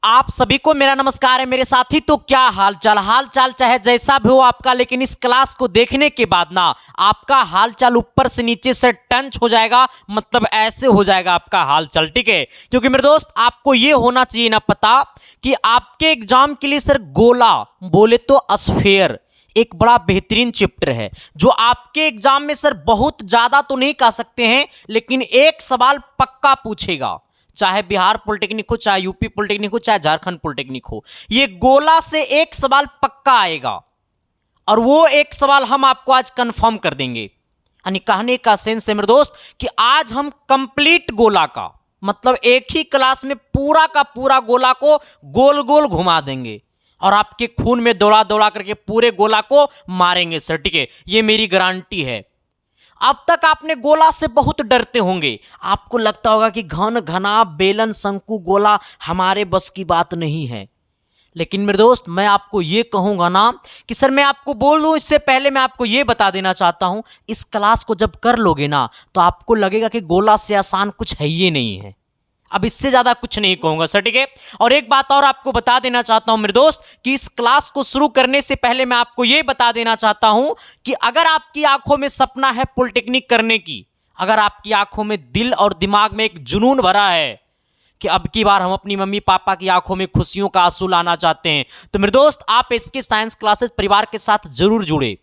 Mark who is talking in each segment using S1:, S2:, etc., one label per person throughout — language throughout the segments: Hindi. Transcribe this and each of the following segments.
S1: आप सभी को मेरा नमस्कार है मेरे साथी। तो क्या हाल चाल चाहे जैसा भी हो आपका, लेकिन इस क्लास को देखने के बाद ना आपका हाल चाल ऊपर से नीचे से टंच हो जाएगा, मतलब ऐसे हो जाएगा आपका हाल चाल, ठीक है। क्योंकि मेरे दोस्त आपको ये होना चाहिए ना पता कि आपके एग्जाम के लिए सर गोला बोले तो स्फीयर एक बड़ा बेहतरीन चैप्टर है जो आपके एग्जाम में सर बहुत ज्यादा तो नहीं कह सकते हैं, लेकिन एक सवाल पक्का पूछेगा, चाहे बिहार पॉलिटेक्निक हो, चाहे यूपी पॉलिटेक्निक हो, चाहे झारखंड पॉलिटेक्निक हो। ये गोला से एक सवाल पक्का आएगा और वो एक सवाल हम आपको आज कंफर्म कर देंगे। यानी कहने का सेंस है मेरे दोस्त कि आज हम कंप्लीट गोला का मतलब एक ही क्लास में पूरा का पूरा गोला को गोल गोल घुमा देंगे और आपके खून में दौड़ा दौड़ा करके पूरे गोला को मारेंगे सर, ठीक है। ये मेरी गारंटी है। अब तक आपने गोला से बहुत डरते होंगे, आपको लगता होगा कि घन घना बेलन शंकु गोला हमारे बस की बात नहीं है। लेकिन मेरे दोस्त मैं आपको ये कहूंगा ना कि सर मैं आपको बोल दूं, इससे पहले मैं आपको ये बता देना चाहता हूं, इस क्लास को जब कर लोगे ना तो आपको लगेगा कि गोला से आसान कुछ है ही नहीं है। अब इससे ज्यादा कुछ नहीं कहूंगा सर, ठीक है। और एक बात और आपको बता देना चाहता हूं मेरे दोस्त कि इस क्लास को शुरू करने से पहले मैं आपको यह बता देना चाहता हूं कि अगर आपकी आंखों में सपना है पॉलिटेक्निक करने की, अगर आपकी आंखों में दिल और दिमाग में एक जुनून भरा है कि अब की बार हम अपनी मम्मी पापा की आंखों में खुशियों का आंसू लाना चाहते हैं, तो मेरे दोस्त आप इसके साइंस क्लासेस परिवार के साथ जरूर जुड़े।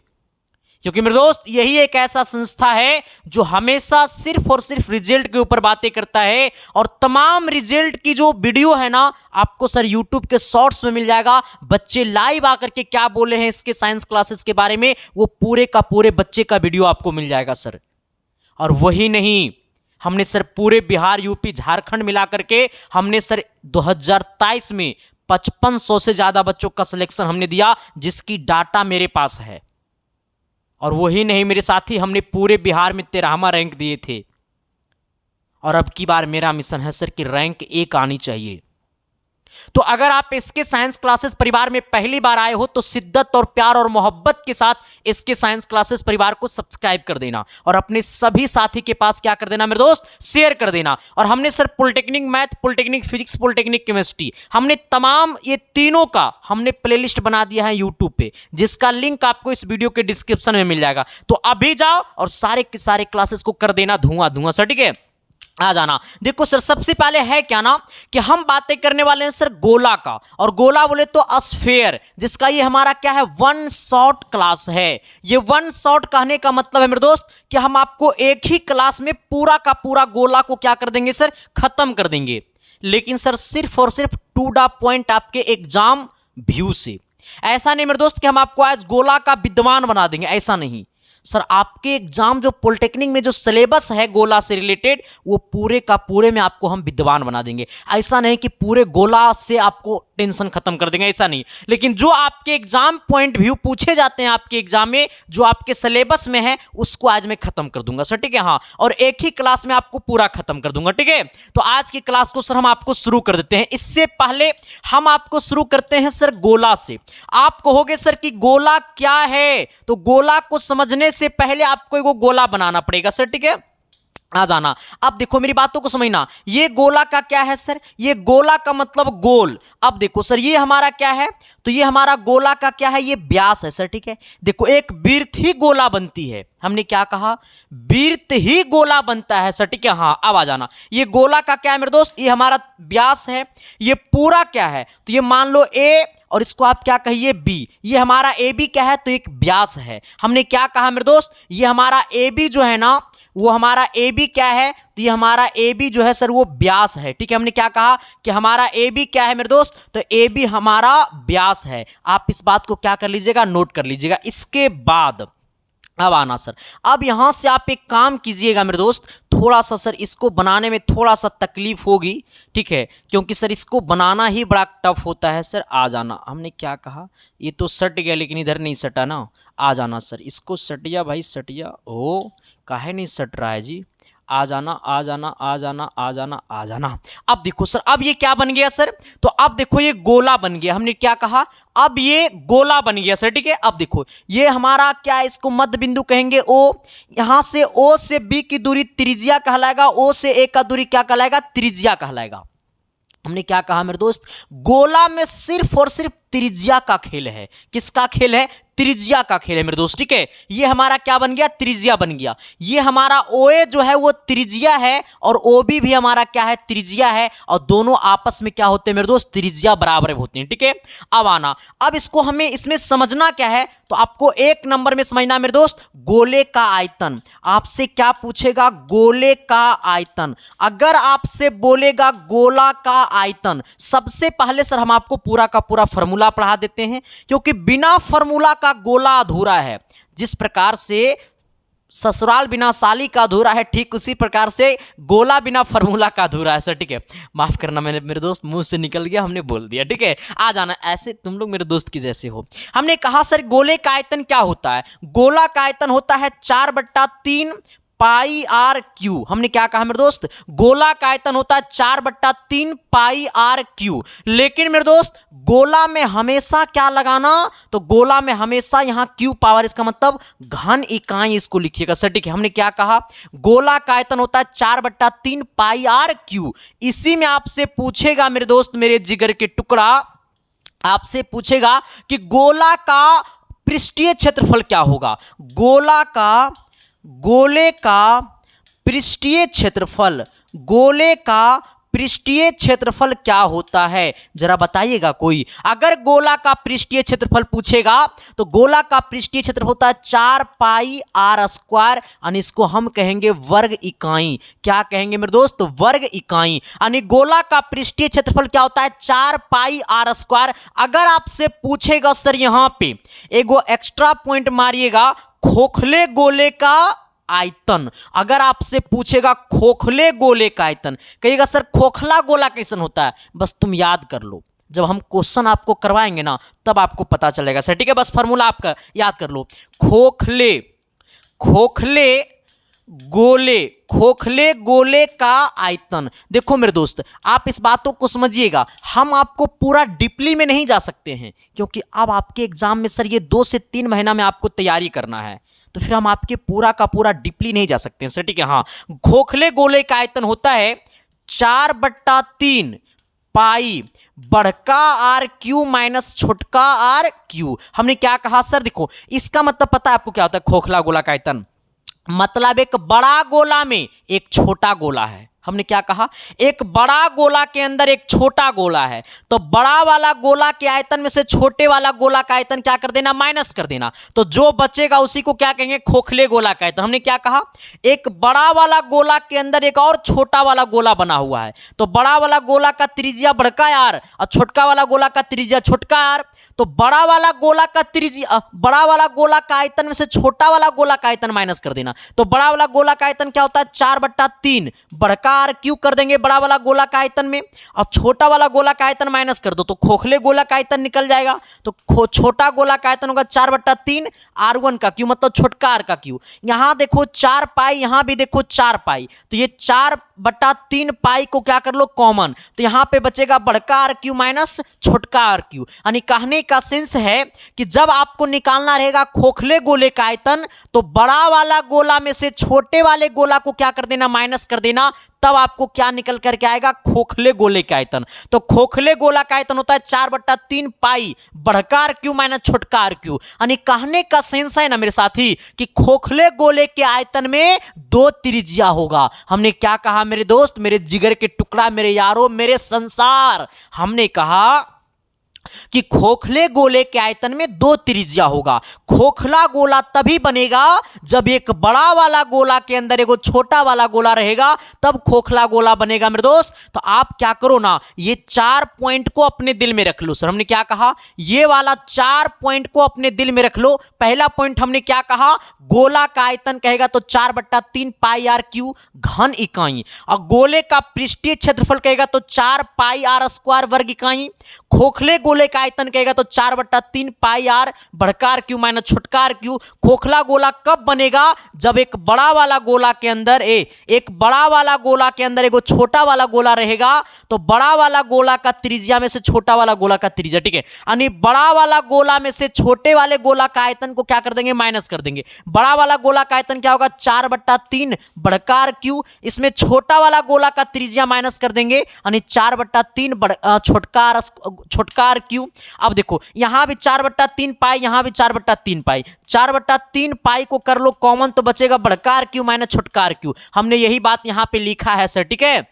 S1: क्योंकि मेरे दोस्त यही एक ऐसा संस्था है जो हमेशा सिर्फ और सिर्फ रिजल्ट के ऊपर बातें करता है और तमाम रिजल्ट की जो वीडियो है ना आपको सर यूट्यूब के शॉर्ट्स में मिल जाएगा। बच्चे लाइव आकर के क्या बोले हैं इसके साइंस क्लासेस के बारे में, वो पूरे का पूरे बच्चे का वीडियो आपको मिल जाएगा सर। और वही नहीं, हमने सर पूरे बिहार यूपी झारखंड मिला करके हमने सर 2023 में 5500 से ज्यादा बच्चों का सिलेक्शन हमने दिया, जिसकी डाटा मेरे पास है। और वही नहीं मेरे साथी, हमने पूरे बिहार में 13वां रैंक दिए थे। और अब की बार मेरा मिशन है सर कि रैंक 1 आनी चाहिए। तो अगर आप इसके साइंस क्लासेस परिवार में पहली बार आए हो तो शिद्दत और प्यार और मोहब्बत के साथ इसके साइंस क्लासेस परिवार को सब्सक्राइब कर देना और अपने सभी साथी के पास क्या कर देना मेरे दोस्त, शेयर कर देना। और हमने sir polytechnic math, polytechnic physics, polytechnic chemistry, हमने तमाम ये तीनों का हमने प्लेलिस्ट बना दिया है यूट्यूब पे, जिसका लिंक आपको इस वीडियो के डिस्क्रिप्शन में मिल जाएगा। तो अभी जाओ और सारे के सारे क्लासेस को कर देना धुआं धुआं सर, ठीक है। आ जाना। देखो सर सबसे पहले है क्या ना कि हम बातें करने वाले हैं सर गोला का, और गोला बोले तो स्फीयर, जिसका ये हमारा क्या है, वन शॉट क्लास है। ये वन शॉट कहने का मतलब है मेरे दोस्त कि हम आपको एक ही क्लास में पूरा का पूरा गोला को क्या कर देंगे सर, खत्म कर देंगे। लेकिन सर सिर्फ और सिर्फ टू द पॉइंट आपके एग्जाम व्यू से। ऐसा नहीं मेरे दोस्त कि हम आपको आज गोला का विद्वान बना देंगे, ऐसा नहीं सर। आपके एग्जाम जो पॉलिटेक्निक में जो सिलेबस है गोला से रिलेटेड, वो पूरे का पूरे में आपको हम विद्वान बना देंगे। ऐसा नहीं कि पूरे गोला से आपको टेंशन खत्म कर देंगे, ऐसा नहीं। लेकिन जो आपके एग्जाम पॉइंट व्यू पूछे जाते हैं आपके एग्जाम में, जो आपके सिलेबस में है, उसको आज मैं खत्म कर दूंगा सर, ठीक है। हाँ, और एक ही क्लास में आपको पूरा खत्म कर दूंगा, ठीक है। तो आज की क्लास को सर हम आपको शुरू कर देते हैं। इससे पहले हम आपको शुरू करते हैं सर गोला से। आप कहोगे सर कि गोला क्या है, तो गोला को समझने से पहले आपको एक गोला बनाना पड़ेगा सर, ठीक है। आ जाना। अब देखो मेरी बातों को समझना, ये गोला का क्या है सर, ये गोला का मतलब गोल। अब देखो सर ये हमारा क्या है, तो ये हमारा गोला का क्या है, ये व्यास है सर, ठीक है। देखो एक वृत्त ही गोला बनती है, हमने क्या कहा, वृत्त ही गोला बनता है सर, ठीक है। हाँ अब आ जाना, ये गोला का क्या है मेरे दोस्त, ये हमारा व्यास है। ये पूरा क्या है, तो ये मान लो ए और इसको आप क्या कहिए बी, ये हमारा ए बी क्या है, तो एक व्यास है। हमने क्या कहा मेरे दोस्त, ये हमारा ए बी जो है ना, वो हमारा ए बी क्या है, तो ये हमारा ए बी जो है सर वो व्यास है, ठीक है। हमने क्या कहा कि हमारा ए बी क्या है मेरे दोस्त, तो ए बी हमारा व्यास है। आप इस बात को क्या कर लीजिएगा, नोट कर लीजिएगा। इसके बाद अब आना सर, अब यहां से आप एक काम कीजिएगा मेरे दोस्त, थोड़ा सा सर इसको बनाने में थोड़ा सा तकलीफ होगी, ठीक है, क्योंकि सर इसको बनाना ही बड़ा टफ होता है सर। आ जाना, हमने क्या कहा, ये तो सट गया लेकिन इधर नहीं सटा ना। आ जाना सर, इसको सटिया भाई सटिया, ओ काहे नहीं सट रहा है जी। आ जाना आ जाना आ जाना आ जाना आ जाना। अब देखो सर, अब ये क्या बन गया सर, तो अब देखो ये गोला बन गया। हमने क्या कहा, अब ये गोला बन गया सर, ठीक है। अब देखो ये हमारा क्या है, इसको मध्य बिंदु कहेंगे ओ, यहां से ओ से बी की दूरी त्रिज्या कहलाएगा, ओ से ए का दूरी क्या कहलाएगा, त्रिज्या कहलाएगा। हमने क्या कहा मेरे दोस्त, गोला में सिर्फ और सिर्फ त्रिज्या का खेल है। किसका खेल है? त्रिज्या का खेल है मेरे दोस्त, ठीक है। ये हमारा क्या बन गया? त्रिज्या बन गया। ये हमारा OA जो है वो त्रिज्या है और OB भी हमारा क्या है? त्रिज्या है, और दोनों आपस में क्या होते हैं मेरे दोस्त? त्रिज्या बराबर होती हैं, ठीक है। अब आना, अब इसको हमें इसमें समझना क्या है, तो आपको एक नंबर में समझना मेरे दोस्त, गोले का आयतन। आपसे क्या पूछेगा? गोले का आयतन। अगर आपसे बोलेगा गोला का आयतन, सबसे पहले सर हम आपको पूरा का पूरा फॉर्मूला पढ़ा देते हैं, क्योंकि बिना फॉर्मूला का गोला अधूरा है। जिस प्रकार से ससुराल बिना साली का अधूरा है, ठीक उसी प्रकार से गोला बिना फॉर्मूला का अधूरा है सर, ठीक है। माफ करना, मैंने मेरे दोस्त मुंह से निकल गया, हमने बोल दिया, ठीक है। आ जाना, ऐसे तुम लोग मेरे दोस्त की जैसे हो। हमने कहा सर गोले का आयतन क्या होता है? गोला का आयतन होता है 4/3 पाई आर क्यू। हमने क्या कहा मेरे दोस्त? गोला का आयतन होता है 4/3 पाई आर क्यू। लेकिन मेरे दोस्त गोला में हमेशा क्या लगाना? तो गोला में हमेशा यहां क्यू पावर, इसका मतलब घन इकाई इसको लिखिएगा सर, ठीक है। हमने क्या कहा? गोला का आयतन होता है 4/3 पाई आर क्यू। इसी में आपसे पूछेगा मेरे दोस्त, मेरे जिगर के टुकड़ा, आपसे पूछेगा कि गोला का पृष्ठीय क्षेत्रफल क्या होगा? गोले का पृष्ठीय क्षेत्रफल, गोले का पृष्ठीय क्षेत्रफल क्या होता है? जरा बताइएगा कोई। अगर गोला का पृष्ठीय क्षेत्रफल पूछेगा तो गोला का पृष्ठीय क्षेत्रफल होता है 4 पाई आर स्क्वायर, यानी इसको हम कहेंगे वर्ग इकाई। क्या कहेंगे मेरे दोस्त? वर्ग इकाई। यानी गोला का पृष्ठीय क्षेत्रफल क्या होता है? 4 पाई आर स्क्वायर। अगर आपसे पूछेगा सर, यहां पे एगो एक्स्ट्रा पॉइंट मारिएगा, खोखले गोले का आयतन। अगर आपसे पूछेगा खोखले गोले का आयतन, कहिएगा सर खोखला गोला कैसन होता है? बस तुम याद कर लो, जब हम क्वेश्चन आपको करवाएंगे ना तब आपको पता चलेगा सर, ठीक है। बस फॉर्मूला आपका याद कर लो, खोखले गोले का आयतन। देखो मेरे दोस्त, आप इस बातों को समझिएगा, हम आपको पूरा डीपली में नहीं जा सकते हैं, क्योंकि अब आपके एग्जाम में सर ये 2 से 3 महीना में आपको तैयारी करना है, तो फिर हम आपके पूरा का पूरा डीपली नहीं जा सकते हैं सर, ठीक है। हाँ, खोखले गोले का आयतन होता है 4/3 पाई बड़का आर क्यू माइनस छोटका आर क्यू। हमने क्या कहा सर? देखो, इसका मतलब पता है आपको क्या होता है? खोखला गोला का आयतन मतलब एक बड़ा गोला में एक छोटा गोला है। हमने क्या कहा? एक बड़ा गोला के अंदर एक छोटा गोला है, तो बड़ा वाला गोला के आयतन में से छोटे वाला गोला का आयतन क्या कर देना? माइनस कर देना। तो जो बचेगा उसी को क्या कहेंगे? खोखले गोला का आयतन। हमने क्या कहा? एक बड़ा वाला गोला के अंदर एक और छोटा वाला गोला बना हुआ है, तो बड़ा वाला गोला का त्रिज्या बड़का आर और छोटका वाला गोला का त्रिज्या छोटका आर। तो बड़ा वाला गोला का त्रिज्या, बड़ा वाला गोला का आयतन में से छोटा वाला गोला का आयतन माइनस कर देना। तो बड़ा वाला गोला का आयतन क्या होता है? 4/3 बड़का आर क्यू कर देंगे बड़ा वाला गोला का आयतन में, और छोटा वाला गोला का आयतन माइनस कर दो तो खोखले गोला का आयतन निकल जाएगा। तो छोटा गोला का आयतन होगा 4/3 R1 का क्यू, मतलब छोटका आर का क्यू। यहां देखो 4 पाई, यहां भी देखो 4 पाई, तो ये 4/3 पाई को क्या कर लो? कॉमन। तो यहां पे बचेगा बड़का आर क्यू माइनस छोटका आर क्यू। यानी कहने का सेंस है कि जब आपको निकालना रहेगा खोखले गोले का आयतन, तो बड़ा वाला गोला में से छोटे वाले गोला को क्या कर देना? माइनस कर देना। तब आपको क्या निकल करके आएगा? खोखले गोले का आयतन। तो खोखले गोला का आयतन होता है 4/3 पाई बड़का आर क्यू माइनस छोटका आर क्यू। यानी कहने का सेंस है ना मेरे साथी कि खोखले गोले के आयतन में 2 त्रिज्या होगा। हमने क्या कहा मेरे दोस्त, मेरे जिगर के टुकड़ा, मेरे यारों, मेरे संसार? हमने कहा कि खोखले गोले के आयतन में 2 त्रिज्या होगा। खोखला गोला तभी बनेगा जब एक बड़ा वाला गोला के अंदर एक छोटा वाला गोला रहेगा, तब खोखला गोला बनेगा मेरे दोस्त। तो आप क्या करो ना, ये 4 पॉइंट को अपने दिल में रख लो। सर हमने क्या कहा? ये वाला 4 पॉइंट को अपने दिल में रख लो। पहला पॉइंट हमने क्या कहा? गोला का आयतन कहेगा तो 4/3 पाई आर क्यू घन इकाई, और गोले का पृष्ठीय क्षेत्रफल कहेगा तो 4 पाई आर स्क्वायर वर्ग इकाई। खोखले गोले का आयतन कहेगा तो 4/3 pi are बढ़कार Q minus छोटकार Q. खोखला गोला कब बनेगा? जब एक बड़ा वाला गोला के अंदर एक बड़ा वाला गोला के अंदर एक छोटा वाला गोला रहेगा, तो बड़ा वाला गोला का त्रिज्या में से छोटा वाला गोला का त्रिज्या, ठीक है, यानी बड़ा वाला गोला में से छोटे वाले गोला का आयतन को क्या कर देंगे? माइनस कर देंगे। बड़ा वाला गोला का आयतन क्या होगा? 4/3 बढ़कार क्यू, इसमें छोटा वाला गोला का त्रिज्या माइनस कर देंगे, यानी 4/3 छोटकार क्यू। अब देखो यहां भी 4/3 पाई, यहां भी 4/3 पाई, 4/3 पाई को कर लो कॉमन तो बचेगा बढ़कार क्यू माइनस छोटकार क्यू। हमने यही बात यहां पे लिखा है सर, ठीक है,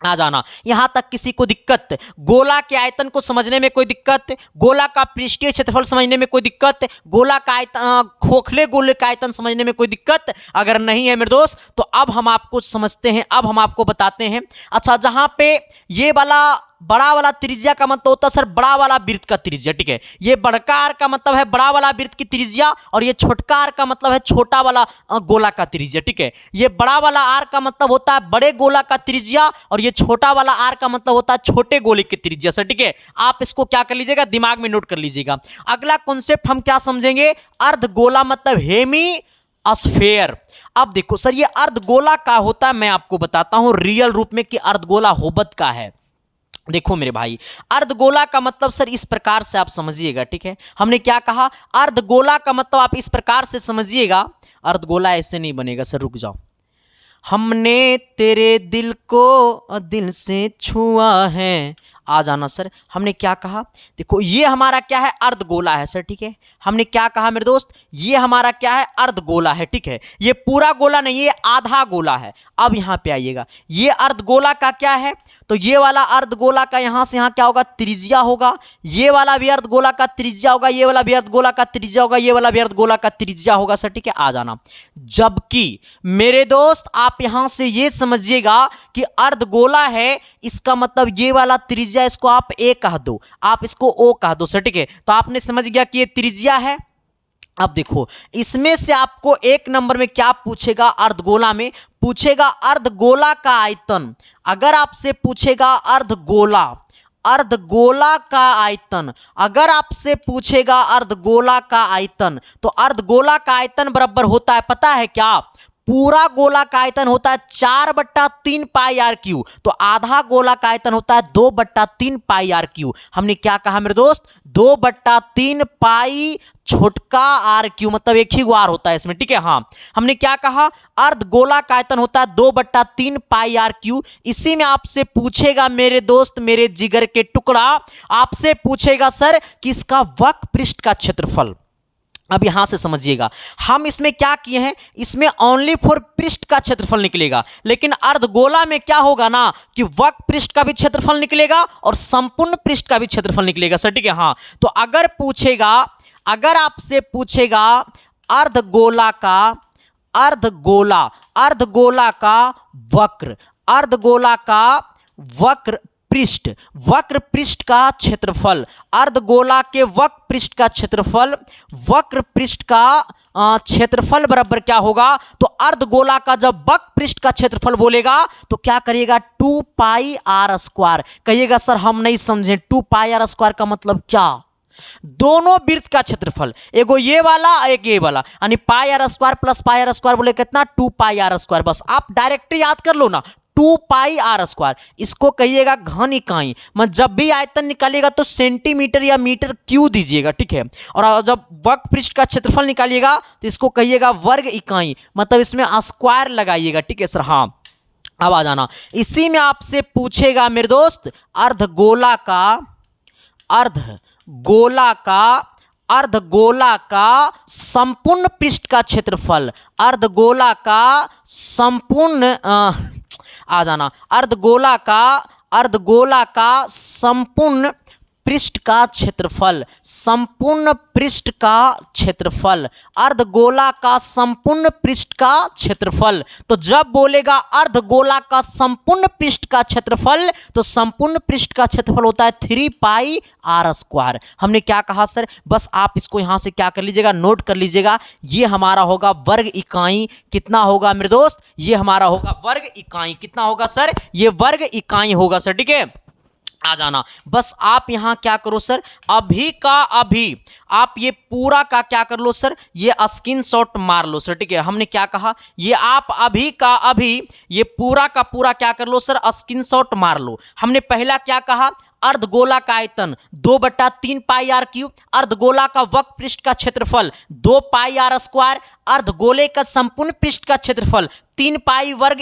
S1: आ जाना। यहां तक किसी को दिक्कत? गोला के आयतन को समझने में कोई दिक्कत? गोला का पृष्ठीय क्षेत्रफल समझने में कोई दिक्कत? गोला का आयतन, खोखले गोले का आयतन समझने में कोई दिक्कत अगर नहीं है मेरे दोस्त, तो अब हम आपको समझते हैं, अब हम आपको बताते हैं। अच्छा, जहां पे ये वाला बड़ा वाला त्रिज्या का मतलब होता है सर बड़ा वाला वृत्त का त्रिज्या, ठीक है, ये बड़कार का मतलब है बड़ा वाला वृत्त की त्रिज्या, और ये छोटकार का मतलब है छोटा वाला गोला का त्रिज्या, ठीक है। ये बड़ा वाला आर का मतलब होता है बड़े गोला का त्रिज्या, और ये छोटा वाला आर का मतलब होता है छोटे गोले की त्रिज्या सर, ठीक है। आप इसको क्या कर लीजिएगा? दिमाग में नोट कर लीजिएगा। अगला कॉन्सेप्ट हम क्या समझेंगे? अर्धगोला मतलब हेमी स्फेयर। अब देखो सर ये अर्धगोला का होता है, मैं आपको बताता हूं रियल रूप में कि अर्धगोला होबत का है। देखो मेरे भाई, अर्धगोला का मतलब सर इस प्रकार से आप समझिएगा, ठीक है। हमने क्या कहा? अर्धगोला का मतलब आप इस प्रकार से समझिएगा। अर्धगोला ऐसे नहीं बनेगा सर, रुक जाओ। हमने तेरे दिल को दिल से छुआ है, आ जाना सर। हमने क्या कहा? देखो ये हमारा क्या है? अर्धगोला है सर, ठीक है। हमने क्या कहा मेरे दोस्त? ये हमारा क्या है? अर्धगोला है, ठीक है। ये पूरा गोला नहीं, ये आधा गोला है। अब यहां पे आइएगा, ये अर्धगोला का क्या है? तो ये वाला अर्धगोला का यहां से यहां क्या होगा? त्रिज्या होगा। ये वाला भी अर्धगोला का त्रिज्या होगा, ये वाला भी अर्धगोला का त्रिज्या होगा, ये वाला भी अर्धगोला का त्रिज्या होगा सर, ठीक है, आ जाना। जबकि मेरे दोस्त आप यहां से ये समझिएगा कि अर्धगोला है, इसका मतलब ये वाला त्रिज्या इसको आप ए कह दो, आप इसको ओ कह दो सर, ठीक है। तो आपने समझ गया कि ये त्रिज्या है। अब देखो इसमें से आपको एक नंबर में क्या पूछेगा? अर्धगोला में पूछेगा अर्धगोला का आयतन। अगर आपसे पूछेगा अर्धगोला का आयतन, अगर आपसे पूछेगा अर्धगोला का आयतन, तो अर्धगोला का आयतन बराबर होता है, पता है क्या? पूरा गोला का आयतन होता है 4/3 पाई आर क्यू, तो आधा गोला का आयतन होता है 2/3 पाई आर क्यू। हमने क्या कहा मेरे दोस्त? 2/3 पाई छोटका आर क्यू, मतलब एक ही आर होता है इसमें, ठीक है। हाँ, हमने क्या कहा? अर्धगोला का आयतन होता है 2/3 पाई आर क्यू। इसी में आपसे पूछेगा मेरे दोस्त, मेरे जिगर के टुकड़ा, आपसे पूछेगा सर कि इसका वक्र पृष्ठ का क्षेत्रफल। अब यहां से समझिएगा, हम इसमें क्या किए हैं? इसमें ओनली फॉर पृष्ठ का क्षेत्रफल निकलेगा, लेकिन अर्धगोला में क्या होगा ना कि वक्र पृष्ठ का भी क्षेत्रफल निकलेगा और संपूर्ण पृष्ठ का भी क्षेत्रफल निकलेगा सर, ठीक है। हाँ, तो अगर आपसे पूछेगा अर्धगोला का वक्र पृष्ठ का क्षेत्रफल, अर्धगोला के वक्र पृष्ठ का क्षेत्रफल, वक्र पृष्ठ का क्षेत्रफल बराबर क्या होगा? तो अर्धगोला का जब वक्र पृष्ठ का क्षेत्रफल बोलेगा तो क्या करिएगा? 2 पाई आर स्क्वायर। कहिएगा सर हम नहीं समझे, 2 पाई आर स्क्वायर का मतलब क्या? दोनों वृत्त का क्षेत्रफल, एगो ये वाला एक ये वाला, यानी pi r square plus pi r square बोले कितना? 2 पाई आर स्क्वायर। बस आप डायरेक्ट याद कर लो ना, 2 पाई आर स्क्वायर। इसको कहिएगा घन इकाई। मतलब जब भी आयतन निकालिएगा तो सेंटीमीटर या मीटर क्यू दीजिएगा, ठीक है। और जब वक्र पृष्ठ का क्षेत्रफल निकालिएगा तो इसको कहिएगा वर्ग इकाई, मतलब इसमें स्क्वायर लगाइएगा, ठीक है सर। हाँ, अब आ जाना, इसी में आपसे पूछेगा मेरे दोस्त अर्धगोला का संपूर्ण पृष्ठ का क्षेत्रफल, अर्धगोला का संपूर्ण अर्धगोला का संपूर्ण पृष्ठ का क्षेत्रफल, संपूर्ण पृष्ठ का क्षेत्रफल, अर्धगोला का संपूर्ण पृष्ठ का क्षेत्रफल। तो जब बोलेगा अर्धगोला का संपूर्ण पृष्ठ का क्षेत्रफल, तो संपूर्ण पृष्ठ का क्षेत्रफल होता है 3 पाई आर स्क्वायर। हमने क्या कहा सर? बस आप इसको यहां से क्या कर लीजिएगा? नोट कर लीजिएगा। ये हमारा होगा वर्ग इकाई। कितना होगा मेरे दोस्त? ये हमारा होगा वर्ग इकाई। कितना होगा सर? ये वर्ग इकाई होगा सर, ठीक है। आ जाना। बस आप यहां क्या करो सर, अभी का अभी आप ये पूरा का क्या कर लो सर, ये स्क्रीनशॉट मार लो सर। ठीक है, हमने क्या कहा, ये आप अभी का अभी ये पूरा का पूरा क्या कर लो सर, स्क्रीनशॉट मार लो। हमने पहला क्या कहा, अर्धगोला का आयतन 2/3 पाई आर क्यूब, अर्धगोला का वक्र पृष्ठ का क्षेत्रफल 2 पाई आर स्क्वायर, अर्धगोले का संपूर्ण पृष्ठ का क्षेत्रफल 3 पाई वर्ग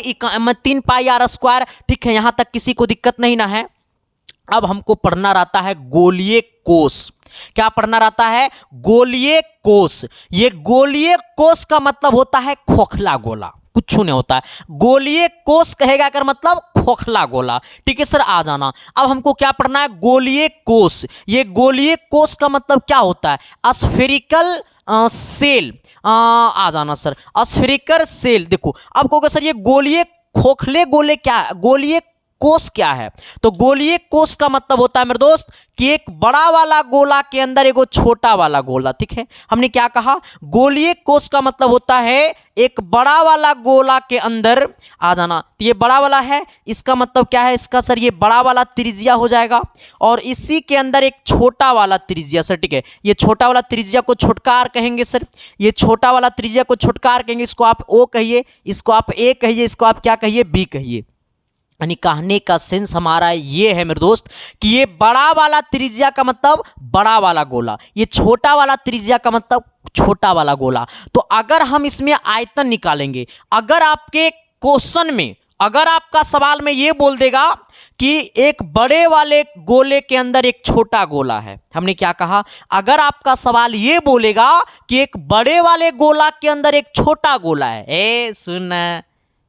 S1: 3 पाई आर स्क्वायर। ठीक है, यहां तक किसी को दिक्कत नहीं ना है। अब हमको पढ़ना रहता है गोलीय कोष। क्या पढ़ना रहता है, गोलीय कोष। ये गोलीय कोष का मतलब होता है खोखला गोला, कुछ नहीं होता है। गोलीय कोष कहेगा कर मतलब खोखला गोला। ठीक है सर, आ जाना। अब हमको क्या पढ़ना है, गोलीय कोष। ये गोलीय कोष का मतलब क्या होता है, स्फेरिकल सेल। आ जाना सर, स्फेरिकल सेल। देखो अब कहोगे सर ये गोलीय खोखले गोले क्या, गोलीय कोष क्या है, तो गोलीय कोष का मतलब होता है मेरे दोस्त कि एक बड़ा वाला गोला के अंदर एक छोटा वाला गोला। ठीक है, हमने क्या कहा, गोलीय कोष का मतलब होता है एक बड़ा वाला गोला के अंदर, आ जाना, तो ये बड़ा वाला है, इसका मतलब क्या है, इसका सर ये बड़ा वाला त्रिज्या हो जाएगा और इसी के अंदर एक छोटा वाला त्रिज्या सर। ठीक है, ये छोटा वाला त्रिज्या को छोटकार कहेंगे सर, ये छोटा वाला त्रिज्या को छोटकार कहेंगे, इसको आप ओ कहिए, इसको आप ए कहिए, इसको आप क्या कहिए, बी कहिए। यानी कहने का सेंस हमारा ये है मेरे दोस्त कि ये बड़ा वाला त्रिज्या का मतलब बड़ा वाला गोला, ये छोटा वाला त्रिज्या का मतलब छोटा वाला गोला। तो अगर हम इसमें आयतन निकालेंगे, अगर आपके क्वेश्चन में, अगर आपका सवाल में ये बोल देगा कि एक बड़े वाले गोले के अंदर एक छोटा गोला है, हमने क्या कहा, अगर आपका सवाल ये बोलेगा कि एक बड़े वाले गोला के अंदर एक छोटा गोला है, ए सुन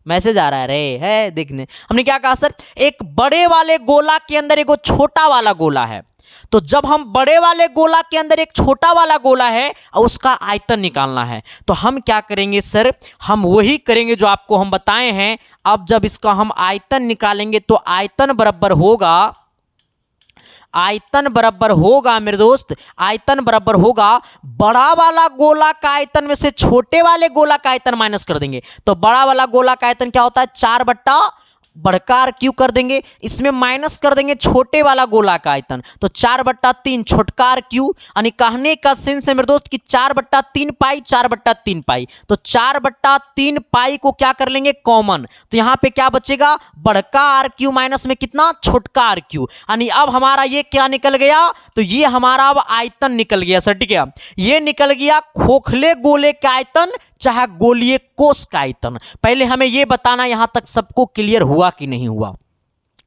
S1: मैसेज आ रहा है रे, है देखने, हमने क्या कहा सर, एक बड़े वाले गोला के अंदर एक छोटा वाला गोला है। तो जब हम बड़े वाले गोला के अंदर एक छोटा वाला गोला है और उसका आयतन निकालना है, तो हम क्या करेंगे सर, हम वही करेंगे जो आपको हम बताए हैं। अब जब इसका हम आयतन निकालेंगे तो आयतन बराबर होगा, आयतन बराबर होगा मेरे दोस्त, आयतन बराबर होगा बड़ा वाला गोला का आयतन में से छोटे वाले गोला का आयतन माइनस कर देंगे। तो बड़ा वाला गोला का आयतन क्या होता है, 4 बढ़कार क्यू कर देंगे, इसमें माइनस कर देंगे छोटे वाला गोला का आयतन, तो 4/3 छोटकार क्यू। यानी कहने का सेंस है मेरे दोस्त कि 4/3 पाई, 4/3 पाई, तो 4/3 पाई को क्या कर लेंगे कॉमन, तो यहां पे क्या बचेगा, बड़का आर क्यू माइनस में कितना, छोटका आर क्यू। यानी अब हमारा ये क्या निकल गया, तो ये हमारा अब आयतन निकल गया सर। ठीक है, ये निकल गया खोखले गोले का आयतन चाहे गोलीय कोष का आयतन। पहले हमें यह बताना यहां तक सबको क्लियर हुआ कि नहीं हुआ,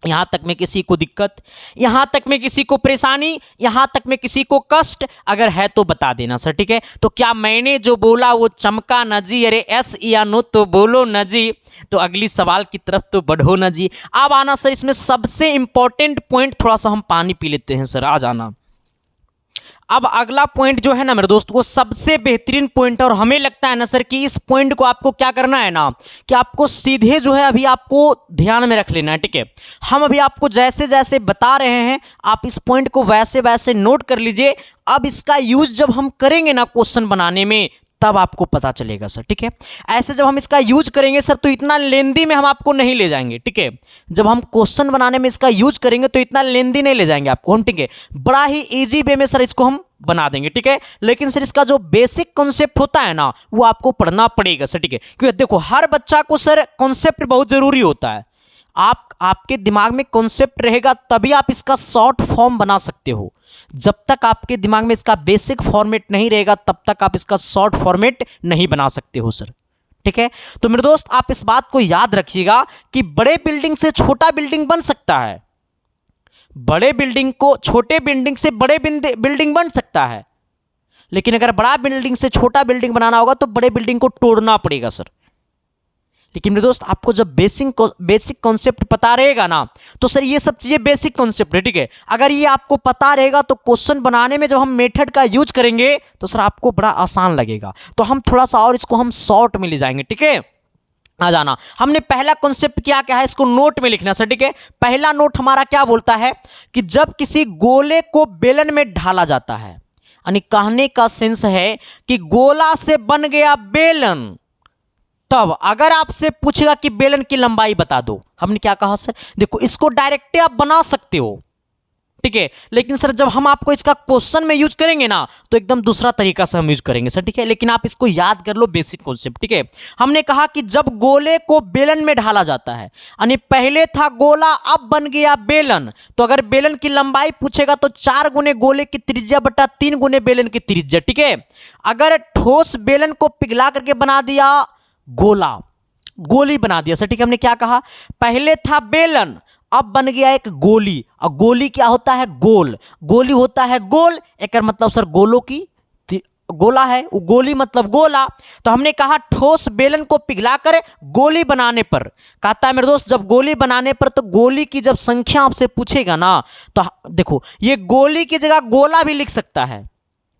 S1: यहां तक में किसी को दिक्कत, यहां तक में किसी को परेशानी, यहां तक में किसी को कष्ट, अगर है तो बता देना सर। ठीक है, तो क्या मैंने जो बोला वो चमका न जी, अरे एस या नो तो बोलो न जी, तो अगली सवाल की तरफ तो बढ़ो न जी। अब आना सर, इसमें सबसे इंपॉर्टेंट पॉइंट, थोड़ा सा हम पानी पी लेते हैं सर, आ जाना। अब अगला पॉइंट जो है ना मेरे दोस्त, वो सबसे बेहतरीन पॉइंट है और हमें लगता है ना सर कि इस पॉइंट को आपको क्या करना है ना, कि आपको सीधे जो है अभी आपको ध्यान में रख लेना है। ठीक है, हम अभी आपको जैसे जैसे बता रहे हैं आप इस पॉइंट को वैसे वैसे नोट कर लीजिए। अब इसका यूज जब हम करेंगे ना क्वेश्चन बनाने में, तब आपको पता चलेगा सर। ठीक है, ऐसे जब हम इसका यूज करेंगे सर तो इतना लेंदी में हम आपको नहीं ले जाएंगे। ठीक है, जब हम क्वेश्चन बनाने में इसका यूज करेंगे तो इतना लेंदी नहीं ले जाएंगे आपको हम। ठीक है, बड़ा ही इजी वे में सर इसको हम बना देंगे। ठीक है, लेकिन सर इसका जो बेसिक कॉन्सेप्ट होता है ना वो आपको पढ़ना पड़ेगा सर। ठीक है, क्योंकि देखो हर बच्चा को सर कॉन्सेप्ट बहुत जरूरी होता है। आपके दिमाग में कॉन्सेप्ट रहेगा तभी आप इसका शॉर्ट फॉर्म बना सकते हो। जब तक आपके दिमाग में इसका बेसिक फॉर्मेट नहीं रहेगा तब तक आप इसका शॉर्ट फॉर्मेट नहीं बना सकते हो सर। ठीक है, तो मेरे दोस्त आप इस बात को याद रखिएगा कि बड़े बिल्डिंग से छोटा बिल्डिंग बन सकता है, बड़े बिल्डिंग को छोटे बिल्डिंग से बड़े बिल्डिंग बन सकता है, लेकिन अगर बड़ा बिल्डिंग से छोटा बिल्डिंग बनाना होगा तो बड़े बिल्डिंग को तोड़ना पड़ेगा सर। लेकिन मेरे दोस्त आपको जब बेसिक कॉन्सेप्ट पता रहेगा ना तो सर ये सब चीज़ें बेसिक कॉन्सेप्ट है। ठीक है, अगर ये आपको पता रहेगा तो क्वेश्चन बनाने में जब हम मेथड का यूज करेंगे तो सर आपको बड़ा आसान लगेगा। तो हम थोड़ा सा और इसको हम शॉर्ट में ले जाएंगे। ठीक है, आ जाना। हमने पहला कॉन्सेप्ट क्या है, इसको नोट में लिखना सर। ठीक है, पहला नोट हमारा क्या बोलता है कि जब किसी गोले को बेलन में ढाला जाता है, यानी कहने का सेंस है कि गोला से बन गया बेलन, तब अगर आपसे पूछेगा कि बेलन की लंबाई बता दो, हमने क्या कहा सर, देखो इसको डायरेक्ट आप बना सकते हो, ठीक है। लेकिन सर जब हम आपको इसका क्वेश्चन में यूज करेंगे ना तो एकदम दूसरा तरीका से हम यूज करेंगे सर, ठीक है। लेकिन आप इसको याद कर लो, बेसिक कॉन्सेप्ट, ठीक है। हमने कहा कि जब गोले को बेलन में ढाला जाता है, यानी पहले था गोला अब बन गया बेलन, तो अगर बेलन की लंबाई पूछेगा तो 4 गुने गोले की त्रिज्या बटा 3 गुने बेलन की त्रिज्या, ठीक है। अगर ठोस बेलन को पिघला करके बना दिया गोला, गोली बना दिया सर, ठीक है। हमने क्या कहा, पहले था बेलन अब बन गया एक गोली, और गोली क्या होता है, गोल, गोली होता है गोल, एक मतलब सर गोलों की गोला है, वो गोली मतलब गोला। तो हमने कहा ठोस बेलन को पिघलाकर गोली बनाने पर, कहता है मेरे दोस्त जब गोली बनाने पर, तो गोली की जब संख्या आपसे पूछेगा ना तो देखो ये गोली की जगह गोला भी लिख सकता है,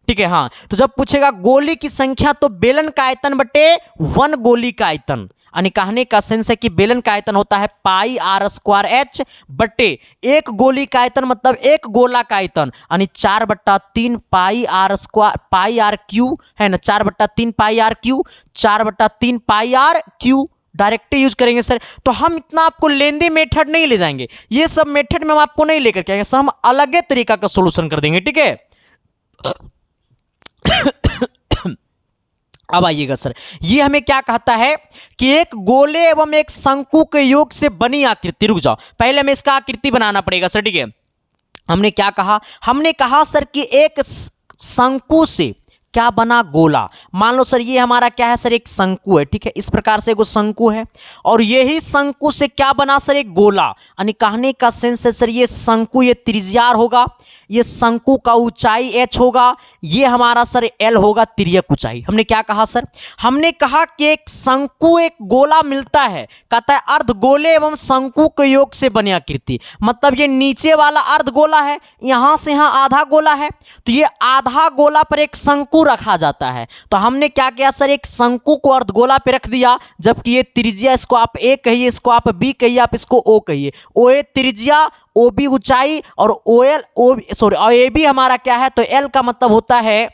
S1: ठीक है। हाँ, तो जब पूछेगा गोली की संख्या तो बेलन का आयतन बटे 1 गोली का आयतन, यानी कहने का सेंस है कि बेलन का आयतन होता है पाई आर स्क्वायर एच बटे 1 गोली का आयतन मतलब 1 गोला का आयतन, यानी 4/3 pi r square pi r cube है ना, 4/3 pi r cube, 4/3 pi r cube direct use करेंगे सर। तो हम इतना आपको लेंदी मेथड नहीं ले जाएंगे, ये सब मेथड में हम आपको नहीं लेकर के आएंगे सर, हम अलग तरीका का सोल्यूशन कर देंगे, ठीक है। अब आइएगा सर, ये हमें क्या कहता है कि एक गोले एवं एक शंकु के योग से बनी आकृति, रुक जाओ पहले हमें इसका आकृति बनाना पड़ेगा सर, ठीक है। हमने क्या कहा, हमने कहा सर कि एक शंकु से क्या बना गोला, मान लो सर ये हमारा क्या है सर, एक शंकु है, ठीक है। इस प्रकार से एगो शंकु है और यही शंकु से क्या बना सर, एक गोला, यानी कहने का सेंस है सर ये शंकु ये त्रिज्या होगा, ये शंकु का ऊंचाई h होगा, ये हमारा सर l होगा तिर्यक ऊंचाई। हमने क्या कहा सर, हमने कहा कि एक शंकु एक गोला मिलता है, कहता है अर्धगोले एवं शंकु के योग से बनी आकृति, मतलब ये नीचे वाला अर्धगोला है, यहां से यहां आधा गोला है, तो ये आधा गोला पर एक शंकु रखा जाता है। तो हमने क्या किया सर, एक शंकु को अर्धगोला पे रख दिया, जबकि ये त्रिज्या, इसको आप ए कहिए, इसको आप बी कहिए, आप इसको ओ कहिए, ओ ए त्रिज्या, ओ बी ऊंचाई और ओ एल और ए बी हमारा क्या है, तो एल का मतलब होता है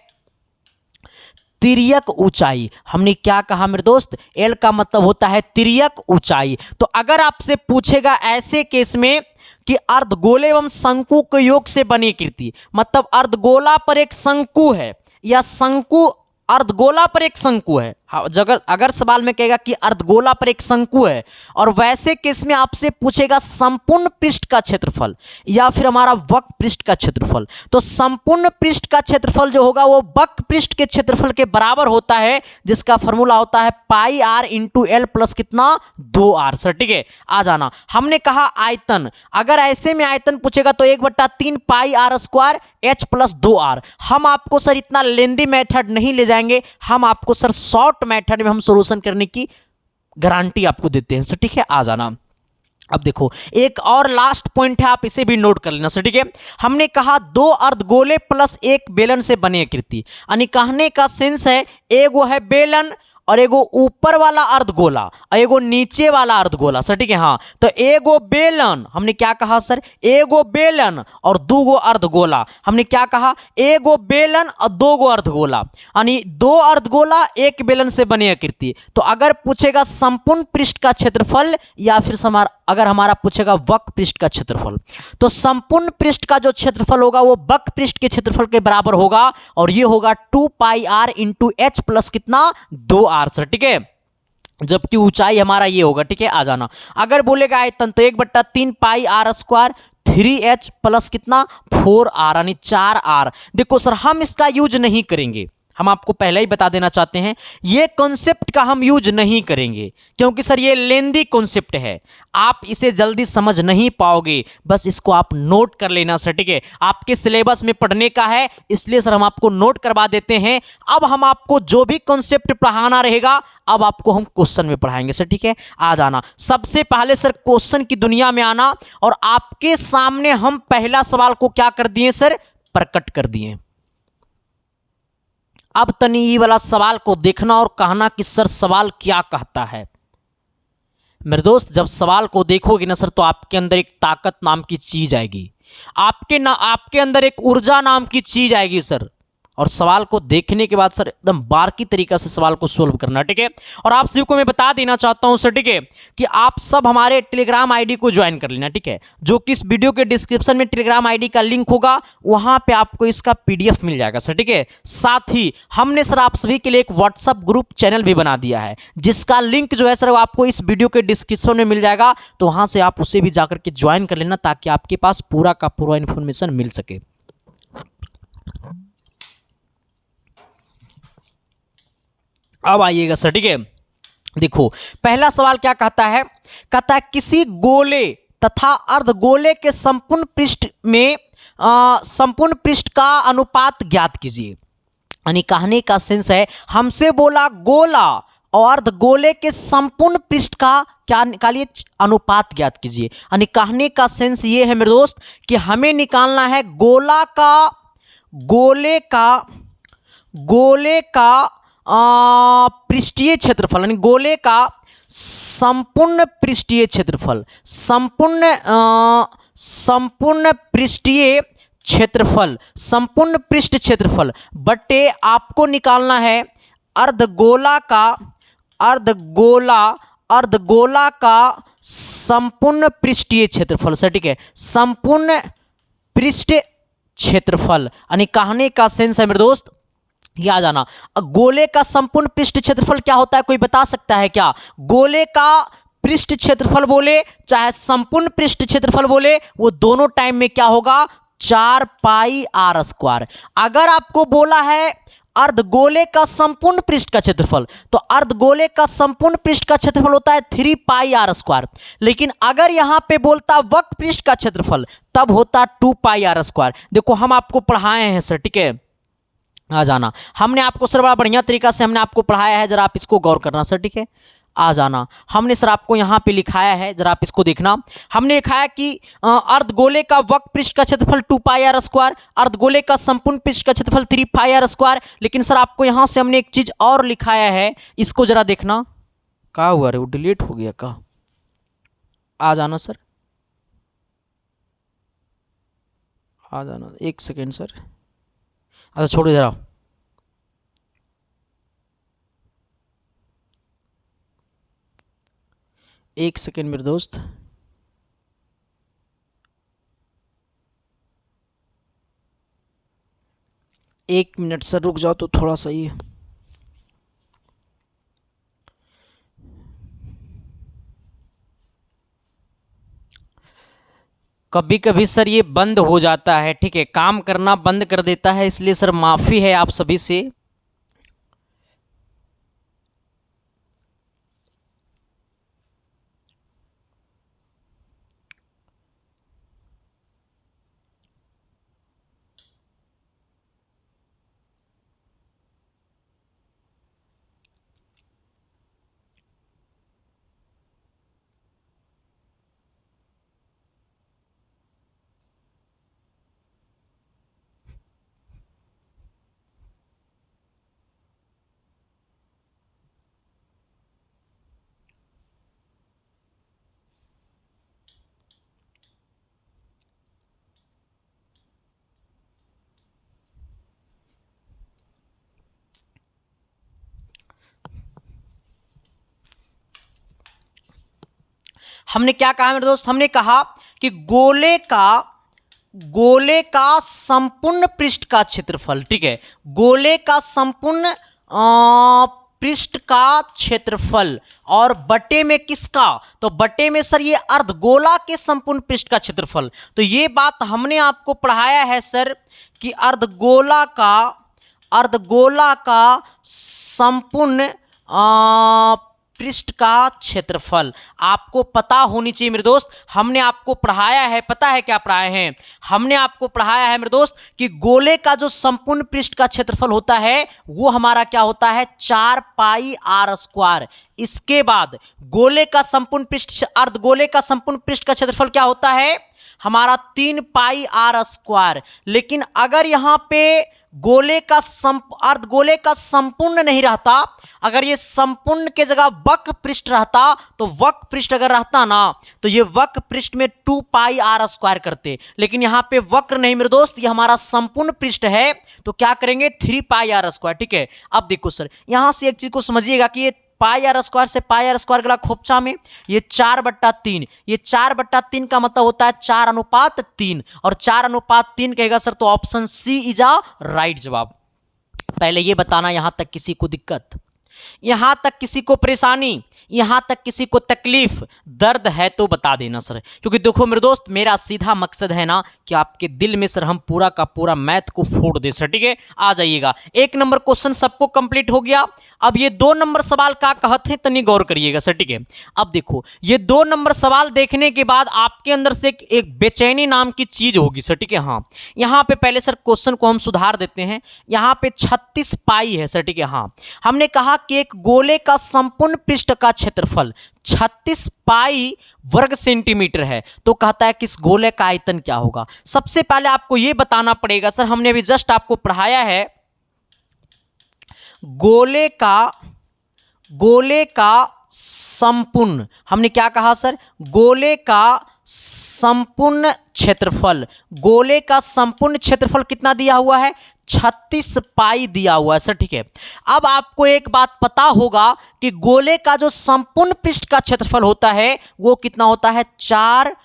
S1: तिर्यक ऊंचाई। हमने क्या कहा मेरे दोस्त, एल का मतलब होता है तिर्यक ऊंचाई। तो अगर आपसे पूछेगा ऐसे केस में कि अर्धगोले एवं शंकु के योग से बनी आकृति, मतलब अर्धगोला पर एक शंकु है या शंकु अर्धगोला पर एक शंकु है, अगर सवाल में कहेगा कि अर्धगोला पर एक शंकु है और वैसे केस में आपसे पूछेगा संपूर्ण पृष्ठ का क्षेत्रफल या फिर हमारा वक्र पृष्ठ का क्षेत्रफल, तो संपूर्ण पृष्ठ का क्षेत्रफल जो होगा वो वक्र पृष्ठ के क्षेत्रफल के बराबर होता है, जिसका फॉर्मूला होता है पाई आर इंटू एल प्लस कितना 2r सर, ठीक है। आ जाना, हमने कहा आयतन, अगर ऐसे में आयतन पूछेगा तो 1/3 pi r square h plus 2r। हम आपको सर इतना लेंदी मेथड नहीं ले जाएंगे, हम आपको सर शॉर्ट मेथड में हम सॉल्यूशन करने की गारंटी आपको देते हैं सर, ठीक है। आ जाना, अब देखो एक और लास्ट पॉइंट है, आप इसे भी नोट कर लेना सर, ठीक है। हमने कहा 2 अर्धगोले प्लस 1 बेलन से बनी आकृति, यानी कहने का सेंस है एगो है बेलन और एगो ऊपर वाला अर्धगोला और एगो नीचे वाला अर्धगोला सर, ठीक है। हाँ, तो एगो बेलन, हमने क्या कहा सर, एगो बेलन और 2 गो अर्धगोला, हमने क्या कहा, एगो बेलन और 2 गो अर्धगोला, यानी 2 अर्धगोला 1 बेलन से बनी आकृति। तो अगर पूछेगा संपूर्ण पृष्ठ का क्षेत्रफल या फिर अगर हमारा पूछेगा वक्र पृष्ठ का क्षेत्रफल, तो संपूर्ण पृष्ठ का जो क्षेत्रफल होगा वो वक्र पृष्ठ के क्षेत्रफल के बराबर होगा और ये होगा 2 पाई आर इंटू एच प्लस कितना 2r सर, ठीक है। जबकि ऊंचाई हमारा ये होगा, ठीक है। आ जाना, अगर बोलेगा आयतन तो 1/3 pi r square 3h plus कितना 4r यानी 4r। देखो सर हम इसका यूज नहीं करेंगे, हम आपको पहले ही बता देना चाहते हैं ये कॉन्सेप्ट का हम यूज नहीं करेंगे, क्योंकि सर ये लेंदी कॉन्सेप्ट है, आप इसे जल्दी समझ नहीं पाओगे, बस इसको आप नोट कर लेना सर, ठीक है। आपके सिलेबस में पढ़ने का है, इसलिए सर हम आपको नोट करवा देते हैं। अब हम आपको जो भी कॉन्सेप्ट पढ़ाना रहेगा अब आपको हम क्वेश्चन में पढ़ाएंगे सर, ठीक है। आ जाना, सबसे पहले सर क्वेश्चन की दुनिया में आना और आपके सामने हम पहला सवाल को क्या कर दिए सर, प्रकट कर दिए। अब तनी ये वाला सवाल को देखना और कहना कि सर सवाल क्या कहता है। मेरे दोस्त जब सवाल को देखोगे ना सर तो आपके अंदर एक ताकत नाम की चीज आएगी, आपके अंदर एक ऊर्जा नाम की चीज आएगी सर, और सवाल को देखने के बाद सर एकदम बारीकी तरीका से सवाल को सोल्व करना, ठीक है। और आप सभी को मैं बता देना चाहता हूं सर, ठीक है, कि आप सब हमारे टेलीग्राम आईडी को ज्वाइन कर लेना, ठीक है। जो कि इस वीडियो के डिस्क्रिप्शन में टेलीग्राम आईडी का लिंक होगा, वहां पे आपको इसका पीडीएफ मिल जाएगा सर, ठीक है। साथ ही हमने सर आप सभी के लिए एक व्हाट्सएप ग्रुप चैनल भी बना दिया है, जिसका लिंक जो है सर आपको इस वीडियो के डिस्क्रिप्शन में मिल जाएगा। तो वहां से आप उसे भी जाकर के ज्वाइन कर लेना, ताकि आपके पास पूरा का पूरा इंफॉर्मेशन मिल सके। अब आइएगा सर, ठीक है। देखो पहला सवाल क्या कहता है, कहता है किसी गोले तथा अर्धगोले के संपूर्ण पृष्ठ में संपूर्ण पृष्ठ का अनुपात ज्ञात कीजिए। यानी कहने का सेंस है, हमसे बोला गोला और अर्धगोले के संपूर्ण पृष्ठ का क्या निकालिए, अनुपात ज्ञात कीजिए। यानी कहने का सेंस ये है मेरे दोस्त कि हमें निकालना है गोले का पृष्ठीय क्षेत्रफल, यानी गोले का संपूर्ण पृष्ठीय क्षेत्रफल, संपूर्ण पृष्ठ क्षेत्रफल बटे आपको निकालना है अर्धगोला का संपूर्ण पृष्ठीय क्षेत्रफल सर, ठीक है। संपूर्ण पृष्ठ क्षेत्रफल, यानी कहने का सेंस है मेरे दोस्त, याद जाना, गोले का संपूर्ण पृष्ठ क्षेत्रफल क्या होता है, कोई बता सकता है क्या? गोले का पृष्ठ क्षेत्रफल बोले चाहे संपूर्ण पृष्ठ क्षेत्रफल बोले, वो दोनों टाइम में क्या होगा, 4 पाई आर स्क्वायर। अगर आपको बोला है अर्धगोले का संपूर्ण पृष्ठ का क्षेत्रफल, तो अर्धगोले का संपूर्ण पृष्ठ का क्षेत्रफल होता है 3 पाई आर स्क्वायर। लेकिन अगर यहां पे बोलता वक्र पृष्ठ का क्षेत्रफल, तब होता 2 पाई आर स्क्वायर। देखो हम आपको पढ़ाए हैं सर, ठीक है, आ जाना, हमने आपको सर बड़ा बढ़िया तरीका से हमने आपको पढ़ाया है, जरा आप इसको गौर करना सर, ठीक है। आ जाना, हमने सर आपको यहाँ पे लिखाया है, जरा आप इसको देखना। हमने लिखा है कि अर्धगोले का वक्र पृष्ठ का क्षेत्रफल 2 पाई आर स्क्वायर, अर्धगोले का संपूर्ण पृष्ठ का क्षेत्रफल 3 पाई आर स्क्वायर। लेकिन सर आपको यहाँ से हमने एक चीज और लिखाया है, इसको जरा देखना। क्या हुआ रे, वो डिलीट हो गया क्या? आ जाना सर, आ जाना, एक सेकेंड सर। अच्छा छोड़ो जरा, एक सेकेंड मेरे दोस्त। एक मिनट सर रुक जाओ तो थोड़ा सा ही। कभी कभी सर ये बंद हो जाता है, ठीक है, काम करना बंद कर देता है, इसलिए सर माफी है आप सभी से। हमने क्या कहा मेरे दोस्त, हमने कहा कि गोले का संपूर्ण पृष्ठ का क्षेत्रफल, ठीक है, गोले का संपूर्ण पृष्ठ का क्षेत्रफल और बटे में किसका, तो बटे में सर ये अर्धगोला के संपूर्ण पृष्ठ का क्षेत्रफल। तो ये बात हमने आपको पढ़ाया है सर कि अर्धगोला का संपूर्ण पृष्ठ का क्षेत्रफल आपको पता होनी चाहिए मेरे दोस्त। हमने आपको पढ़ाया है, पता है क्या पढ़ाए हैं, हमने आपको पढ़ाया है मेरे दोस्त कि गोले का जो संपूर्ण पृष्ठ का क्षेत्रफल होता है वो हमारा क्या होता है, 4 पाई आर स्क्वायर। इसके बाद गोले का संपूर्ण पृष्ठ, अर्धगोले का संपूर्ण पृष्ठ का क्षेत्रफल क्या होता है, हमारा 3 पाई आर स्क्वायर। लेकिन अगर यहाँ पे गोले का अर्धगोले का संपूर्ण नहीं रहता, अगर ये संपूर्ण के जगह वक्र पृष्ठ रहता, तो वक्र पृष्ठ अगर रहता ना तो ये वक्र पृष्ठ में 2 पाई आर स्क्वायर करते। लेकिन यहाँ पे वक्र नहीं मेरे दोस्त, ये हमारा संपूर्ण पृष्ठ है, तो क्या करेंगे 3 पाई आर स्क्वायर। ठीक है, अब देखो सर यहां से एक चीज को समझिएगा कि ये पाई आर स्क्वायर से पाई आर स्क्वायर गला खोपचा में, ये 4/3, ये 4/3 का मतलब होता है 4:3, और 4:3 कहेगा सर तो option C is a right जवाब। पहले ये बताना यहां तक किसी को दिक्कत, यहां तक किसी को परेशानी, यहां तक किसी को तकलीफ, दर्द है तो बता देना सर, क्योंकि देखो मेरे दोस्त मेरा सीधा मकसद है ना कि आपके दिल में सर हम पूरा का पूरा मैथ को फोड़ दे सर। ठीक है, आ जाइएगा। 1 नंबर क्वेश्चन सबको कंप्लीट हो गया। अब ये 2 नंबर सवाल का कहते हैं तनी गौर करिएगा सर। ठीक है, अब देखो ये 2 नंबर सवाल देखने के बाद आपके अंदर से एक बेचैनी नाम की चीज होगी सर। ठीक है, हाँ यहां पे पहले सर क्वेश्चन को हम सुधार देते हैं। यहां पे 36 पाई है सर। ठीक है, हाँ हमने कहा कि एक गोले का संपूर्ण पृष्ठ का क्षेत्रफल 36 पाई वर्ग सेंटीमीटर है, तो कहता है कि इस गोले का आयतन क्या होगा। सबसे पहले आपको यह बताना पड़ेगा सर, हमने अभी जस्ट आपको पढ़ाया है गोले का संपूर्ण, हमने क्या कहा सर, गोले का संपूर्ण क्षेत्रफल, गोले का संपूर्ण क्षेत्रफल कितना दिया हुआ है 36 पाई दिया हुआ है सर। ठीक है, अब आपको एक बात पता होगा कि गोले का जो संपूर्ण पृष्ठ का क्षेत्रफल होता है वो कितना होता है 4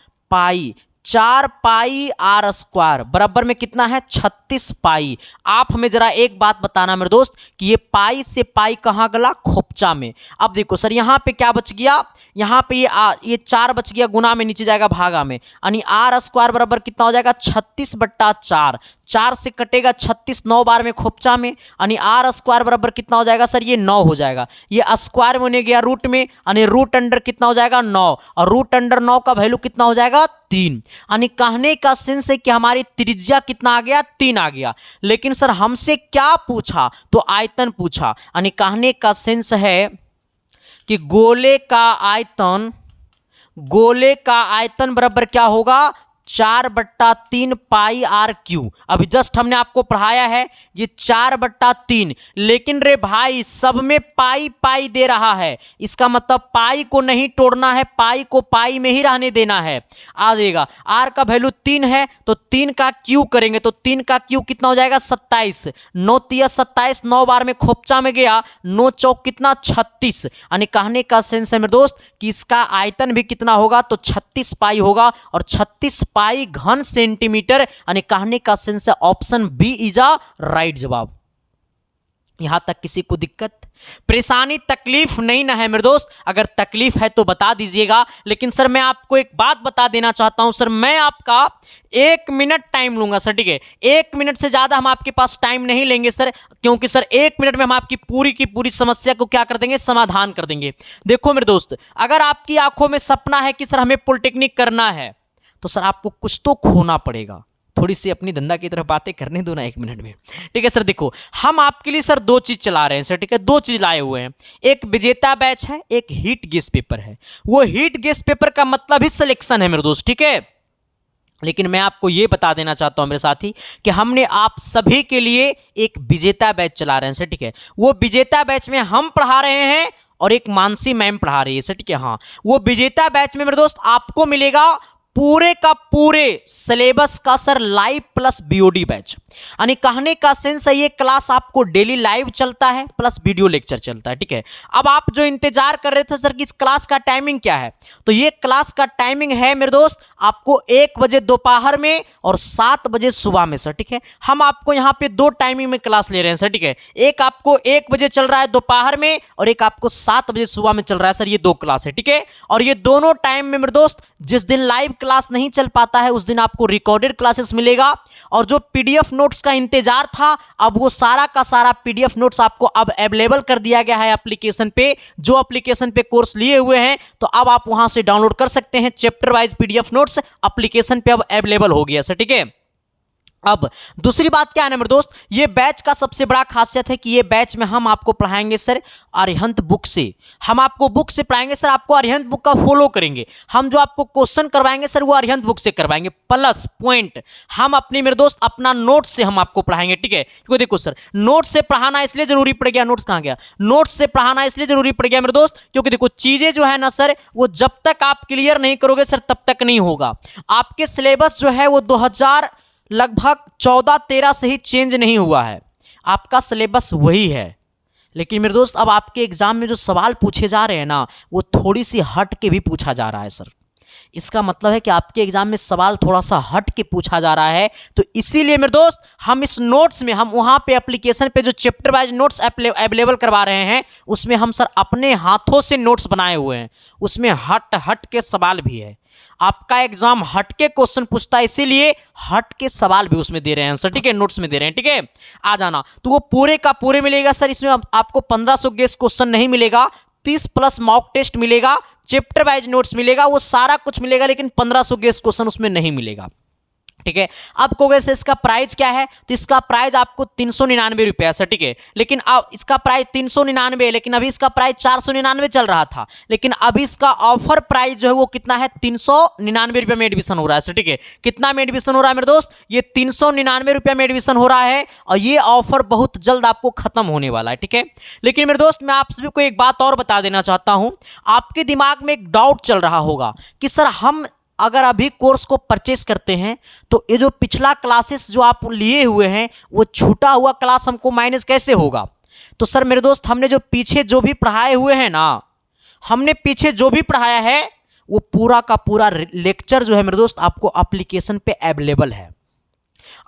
S1: पाई आर स्क्वायर बराबर में कितना है 36 पाई। आप हमें जरा एक बात बताना मेरे दोस्त कि ये पाई से पाई कहां गला खोपचा में। अब देखो सर यहां पे क्या बच गया, यहां पे ये 4 बच गया, गुना में नीचे जाएगा भागा में, यानी आर स्क्वायर बराबर कितना हो जाएगा 36/4, 4 से कटेगा 36, 9 बार में खोपचा में, यानी आर स्क्वायर बराबर कितना हो जाएगा सर ये 9 हो जाएगा। ये स्क्वायर में होने गया रूट में, यानी रूट अंडर कितना हो जाएगा 9, और रूट अंडर 9 का वैल्यू कितना हो जाएगा 3। यानी कहने का सेंस है कि हमारी त्रिज्या कितना आ गया 3 आ गया। लेकिन सर हमसे क्या पूछा, तो आयतन पूछा। यानी कहने का सेंस है कि गोले का आयतन बराबर क्या होगा 4/3 पाई आर क्यू। अभी जस्ट हमने आपको पढ़ाया है ये 4/3, लेकिन रे भाई सब में पाई पाई दे रहा है, इसका मतलब पाई को नहीं तोड़ना है, पाई को पाई में ही रहने देना है। आ जाएगा आर का वैल्यू 3 है तो 3 का क्यू करेंगे तो 3 का क्यू कितना हो जाएगा 27, 9 तिया 27, 9 बार में खोपचा में गया, 9 चौक कितना 36। यानी कहने का सेंस है मेरे दोस्त कि इसका आयतन भी कितना होगा तो 36 पाई होगा, और 36 पाई घन सेंटीमीटर, यानी कहने का सेंस है option B is a right जवाब। यहां तक किसी को दिक्कत परेशानी तकलीफ नहीं ना है मेरे दोस्त? अगर तकलीफ है तो बता दीजिएगा। लेकिन सर मैं आपको एक बात बता देना चाहता हूं सर, मैं आपका 1 मिनट टाइम लूंगा सर। ठीक है, 1 मिनट से ज्यादा हम आपके पास टाइम नहीं लेंगे सर, क्योंकि सर 1 मिनट में हम आपकी पूरी की पूरी समस्या को क्या कर देंगे, समाधान कर देंगे। देखो मेरे दोस्त, अगर आपकी आंखों में सपना है कि सर हमें पॉलिटेक्निक करना है तो सर आपको कुछ तो खोना पड़ेगा। थोड़ी सी अपनी धंधा की तरफ बातें करने दो ना 1 मिनट में। ठीक है सर, देखो हम आपके लिए सर 2 चीज चला रहे हैं सर। ठीक है, 2 चीज लाए हुए हैं, एक विजेता बैच है, एक हीट गेस पेपर है। वो हीट गेस पेपर का मतलब ही सिलेक्शन है मेरे दोस्त। ठीक है, लेकिन मैं आपको यह बता देना चाहता हूं मेरे साथी कि हमने आप सभी के लिए एक विजेता बैच चला रहे हैं सर। ठीक है, वो विजेता बैच में हम पढ़ा रहे हैं और एक मानसी मैम पढ़ा रही है सर। ठीक है, हाँ वो विजेता बैच में मेरे दोस्त आपको मिलेगा पूरे का पूरे सिलेबस का sir live plus BOD batch. यानी कहने का सेंस है ये क्लास आपको डेली लाइव चलता है प्लस वीडियो लेक्चर चलता है। ठीक है, अब आप जो इंतजार कर रहे थे सर कि इस क्लास का टाइमिंग क्या है, तो ये क्लास का टाइमिंग है मेरे दोस्त आपको 1 बजे दोपहर में और 7 बजे सुबह में सर। ठीक है, हम आपको यहाँ पे 2 टाइमिंग में क्लास ले रहे हैं सर। ठीक है, एक आपको 1 बजे चल रहा है दोपहर में और एक आपको 7 बजे सुबह में चल रहा है सर। ये 2 क्लास है। ठीक है, और ये दोनों टाइम में मेरे दोस्त जिस दिन लाइव क्लास नहीं चल पाता है उस दिन आपको रिकॉर्डेड क्लासेस मिलेगा, और जो पीडीएफ नोट्स का इंतजार था अब वो सारा का सारा पीडीएफ नोट्स आपको अब अवेलेबल कर दिया गया है एप्लीकेशन पे। जो एप्लीकेशन पे कोर्स लिए हुए हैं तो अब आप वहां से डाउनलोड कर सकते हैं, chapter wise PDF notes application पे अब अवेलेबल हो गया सर। ठीक है, अब दूसरी बात क्या है ना मेरे दोस्त, ये बैच का सबसे बड़ा खासियत है कि ये बैच में हम आपको पढ़ाएंगे सर अरिहंत बुक से। हम आपको बुक से पढ़ाएंगे सर, आपको अरिहंत बुक का फॉलो करेंगे। हम जो आपको क्वेश्चन करवाएंगे सर वो अरिहंत बुक से करवाएंगे, प्लस पॉइंट हम अपने मेरे दोस्त अपना नोट से हम आपको पढ़ाएंगे, ठीक है। क्योंकि देखो सर, नोट से पढ़ाना इसलिए जरूरी पड़ गया, नोट्स कहाँ गया, नोट से पढ़ाना इसलिए जरूरी पड़ गया मेरे दोस्त, क्योंकि देखो चीजें जो है ना सर, वो जब तक आप क्लियर नहीं करोगे सर तब तक नहीं होगा। आपके सिलेबस जो है वो 2000 लगभग 14-13 से ही चेंज नहीं हुआ है, आपका सिलेबस वही है। लेकिन मेरे दोस्त अब आपके एग्जाम में जो सवाल पूछे जा रहे हैं ना, वो थोड़ी सी हट के भी पूछा जा रहा है सर। इसका मतलब है कि आपके एग्जाम में सवाल थोड़ा सा हट के पूछा जा रहा है। तो इसीलिए मेरे दोस्त हम इस नोट्स में, हम वहां पे एप्लीकेशन पे जो चैप्टर वाइज नोट्स अवेलेबल करवा रहे हैं, उसमें हम सर अपने हाथों से नोट्स बनाए हुए हैं। उसमें हट के सवाल भी है। आपका एग्जाम हट के क्वेश्चन पूछता है, इसीलिए हट के सवाल भी उसमें दे रहे हैं आंसर, ठीक है, नोट्स में दे रहे हैं, ठीक है। आ जाना तो वो पूरे का पूरे मिलेगा सर। इसमें आपको 1500 गेस क्वेश्चन नहीं मिलेगा, 30 प्लस मॉक टेस्ट मिलेगा, चैप्टर वाइज नोट्स मिलेगा, वो सारा कुछ मिलेगा, लेकिन 1500 गेस क्वेश्चन उसमें नहीं मिलेगा, ठीक है। अब कहोगे सर इसका प्राइस क्या है, तो इसका प्राइस आपको 399 रुपया सर, ठीक है। लेकिन अब इसका प्राइस 399 है, लेकिन अभी इसका प्राइस 499 चल रहा था, लेकिन अभी इसका ऑफर प्राइस जो है वो कितना है, 399 रुपये में एडमिशन हो रहा है सर, ठीक है। कितना में एडमिशन हो रहा है मेरे दोस्त, ये 399 रुपये में एडमिशन हो रहा है, और ये ऑफर बहुत जल्द आपको खत्म होने वाला है, ठीक है। लेकिन मेरे दोस्त मैं आप सभी को एक बात और बता देना चाहता हूं, आपके दिमाग में एक डाउट चल रहा होगा कि सर हम अगर अभी कोर्स को परचेस करते हैं तो ये जो पिछला क्लासेस जो आप लिए हुए हैं वो छूटा हुआ क्लास हमको माइनस कैसे होगा। तो सर मेरे दोस्त हमने जो पीछे जो भी पढ़ाए हुए हैं ना, हमने पीछे जो भी पढ़ाया है वो पूरा का पूरा लेक्चर जो है मेरे दोस्त आपको एप्लीकेशन पे अवेलेबल है।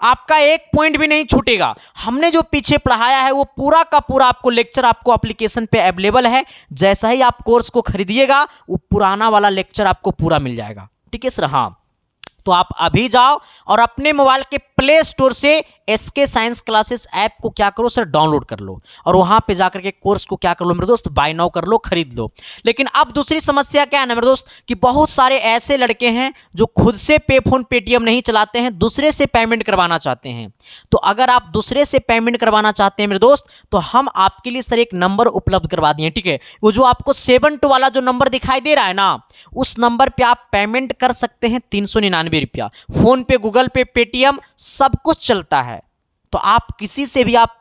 S1: आपका एक पॉइंट भी नहीं छूटेगा। हमने जो पीछे पढ़ाया है वो पूरा का पूरा आपको लेक्चर आपको एप्लीकेशन पे अवेलेबल है। जैसा ही आप कोर्स को खरीदिएगा वो पुराना वाला लेक्चर आपको पूरा मिल जाएगा, ठीक है सर। हाँ, तो आप अभी जाओ और अपने मोबाइल के प्ले स्टोर से एसके साइंस क्लासेस ऐप को क्या करो सर, डाउनलोड कर लो, और वहां पे जाकर के कोर्स को क्या कर लो मेरे दोस्त, बाय नाउ कर लो, खरीद लो। लेकिन अब दूसरी समस्या क्या है ना मेरे दोस्त, कि बहुत सारे ऐसे लड़के हैं जो खुद से पे फोन पेटीएम नहीं चलाते हैं, दूसरे से पेमेंट करवाना चाहते हैं। तो अगर आप दूसरे से पेमेंट करवाना चाहते हैं मेरे दोस्त, तो हम आपके लिए सर एक नंबर उपलब्ध करवा दिए, ठीक है। वो जो आपको 72 वाला जो नंबर दिखाई दे रहा है ना, उस नंबर पे आप पेमेंट कर सकते हैं 399 रुपया। फोन पे, गूगल पे, पेटीएम सब कुछ चलता है। तो आप किसी से भी, आप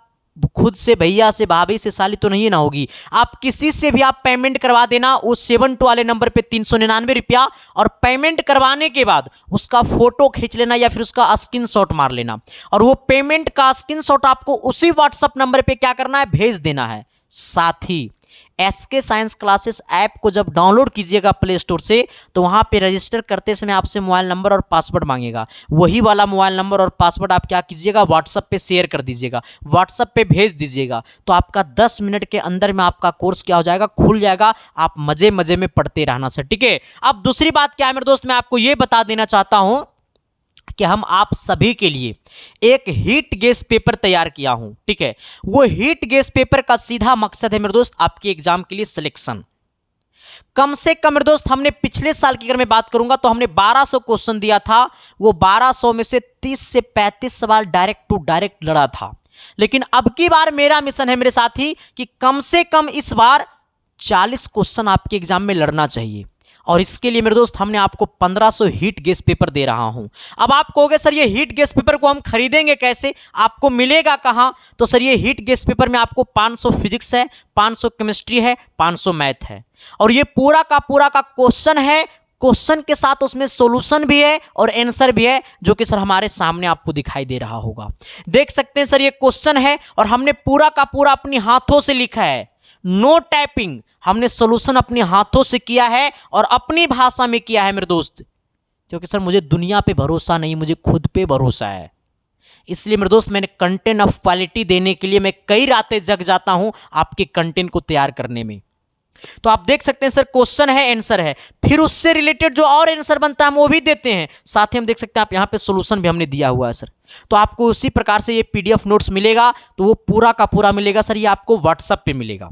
S1: खुद से, भैया से, भाभी से, साली तो नहीं ना होगी, आप किसी से भी आप पेमेंट करवा देना उस 72 वाले नंबर पे 399 रुपया, और पेमेंट करवाने के बाद उसका फोटो खींच लेना या फिर उसका स्क्रीनशॉट मार लेना, और वो पेमेंट का स्क्रीनशॉट आपको उसी व्हाट्सएप नंबर पे क्या करना है, भेज देना है। साथ ही एसके साइंस क्लासेस ऐप को जब डाउनलोड कीजिएगा प्ले स्टोर से, तो वहां पे रजिस्टर करते समय आपसे मोबाइल नंबर और पासवर्ड मांगेगा। वही वाला मोबाइल नंबर और पासवर्ड आप क्या कीजिएगा, व्हाट्सएप पे शेयर कर दीजिएगा, व्हाट्सएप पे भेज दीजिएगा। तो आपका 10 मिनट के अंदर में आपका कोर्स क्या हो जाएगा, खुल जाएगा। आप मजे मजे में पढ़ते रहना सर, ठीक है। अब दूसरी बात क्या है मेरे दोस्त, मैं आपको ये बता देना चाहता हूं कि हम आप सभी के लिए एक हीट गेस पेपर तैयार किया हूं, ठीक है। वो हीट गेस पेपर का सीधा मकसद है मेरे दोस्त आपके एग्जाम के लिए सिलेक्शन। कम से कम मेरे दोस्त हमने पिछले साल की अगर मैं बात करूंगा तो हमने 1200 क्वेश्चन दिया था। वो 1200 में से 30 से 35 सवाल डायरेक्ट टू डायरेक्ट लड़ा था। लेकिन अब की बार मेरा मिशन है मेरे साथी कि कम से कम इस बार 40 क्वेश्चन आपके एग्जाम में लड़ना चाहिए, और इसके लिए मेरे दोस्त हमने आपको 1500 हीट गेस पेपर दे रहा हूं। अब आप कहोगे सर ये हीट गेस पेपर को हम खरीदेंगे कैसे, आपको मिलेगा कहां। तो सर ये हीट गेस पेपर में आपको 500 फिजिक्स है, 500 केमिस्ट्री है, 500 मैथ है, और ये पूरा का क्वेश्चन है। क्वेश्चन के साथ उसमें सॉल्यूशन भी है और आंसर भी है, जो कि सर हमारे सामने आपको दिखाई दे रहा होगा। देख सकते हैं सर ये क्वेश्चन है और हमने पूरा का पूरा अपनी हाथों से लिखा है, नो टाइपिंग। हमने सॉल्यूशन अपने हाथों से किया है और अपनी भाषा में किया है मेरे दोस्त, क्योंकि सर मुझे दुनिया पे भरोसा नहीं, मुझे खुद पे भरोसा है। इसलिए मेरे दोस्त मैंने कंटेंट ऑफ क्वालिटी देने के लिए मैं कई रातें जग जाता हूं आपके कंटेंट को तैयार करने में। तो आप देख सकते हैं सर क्वेश्चन है, आंसर है, फिर उससे रिलेटेड जो और आंसर बनता है हम वो भी देते हैं। साथ ही हम देख सकते हैं आप यहाँ पे सॉल्यूशन भी हमने दिया हुआ है सर। तो आपको उसी प्रकार से ये पीडीएफ नोट्स मिलेगा, तो वो पूरा का पूरा मिलेगा सर, ये आपको व्हाट्सएप पे मिलेगा।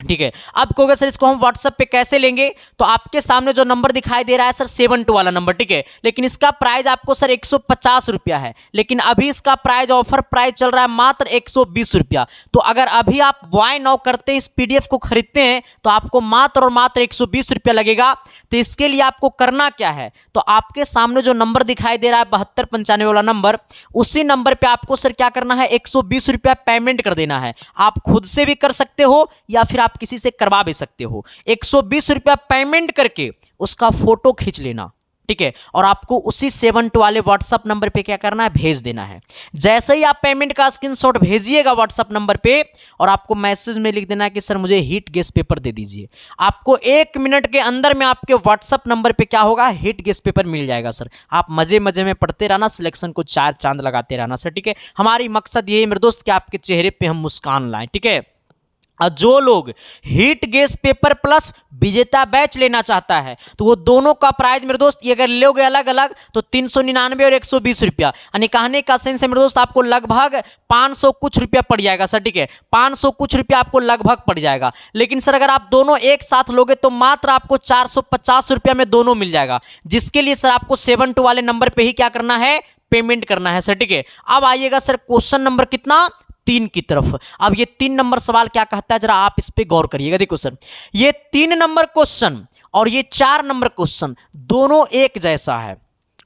S1: ठीक है। अब कहोगे सर इसको हम व्हाट्सएप पे कैसे लेंगे, तो आपके सामने जो नंबर दिखाई दे रहा है सर 72 वाला नंबर, ठीक है, लेकिन इसका प्राइस आपको सर 150 रुपया है, लेकिन अभी इसका प्राइस ऑफर प्राइस चल रहा है मात्र 120 रुपया। तो अगर अभी आप बाय नाउ करते हैं, इस पीडीएफ को खरीदते हैं, तो आपको मात्र और मात्र 120 रुपया लगेगा। तो इसके लिए आपको करना क्या है, तो आपके सामने जो नंबर दिखाई दे रहा है 7295 वाला नंबर, उसी नंबर पे आपको सर क्या करना है, 120 रुपया पेमेंट कर देना है। आप खुद से भी कर सकते हो या फिर आप किसी से करवा भी सकते हो। 120 रुपया पेमेंट करके उसका फोटो खींच लेना, ठीक है, और आपको उसी 72 वाले व्हाट्सएप नंबर पे क्या करना है, भेज देना है। जैसे ही आप पेमेंट का स्क्रीनशॉट भेजिएगा व्हाट्सएप नंबर पे, और आपको मैसेज में लिख देना है कि सर मुझे हीट गैस पेपर दे दीजिए, आपको 1 मिनट के अंदर में आपके व्हाट्सएप नंबर पे क्या होगा, हीट गैस पेपर मिल जाएगा सर। आप मजे मजे में पढ़ते रहना, सिलेक्शन को 4 चांद लगाते रहना सर, ठीक है। हमारी मकसद ये है मेरे दोस्त कि आपके चेहरे पे हम मुस्कान लाएं, ठीक है। जो लोग हीट गैस पेपर प्लस विजेता बैच लेना चाहता है, तो वो दोनों का प्राइस मेरे दोस्त, ये अगर लोगे अलग अलग तो 399 और 120 रुपया, यानी कहने का सेंस है मेरे दोस्त, आपको लगभग 500 कुछ रुपया पड़ जाएगा सर, ठीक है, 500 कुछ रुपया आपको लगभग पड़ जाएगा। लेकिन सर अगर आप दोनों एक साथ लोगे तो मात्र आपको 450 रुपया में दोनों मिल जाएगा, जिसके लिए सर आपको 72 वाले नंबर पे ही क्या करना है, पेमेंट करना है सर, ठीक है। अब आइएगा सर क्वेश्चन नंबर कितना, 3 की तरफ। अब ये 3 नंबर सवाल क्या कहता है, जरा आप इस पे गौर करिएगा। देखो सर, ये 3 नंबर क्वेश्चन और ये 4 नंबर क्वेश्चन दोनों एक जैसा है,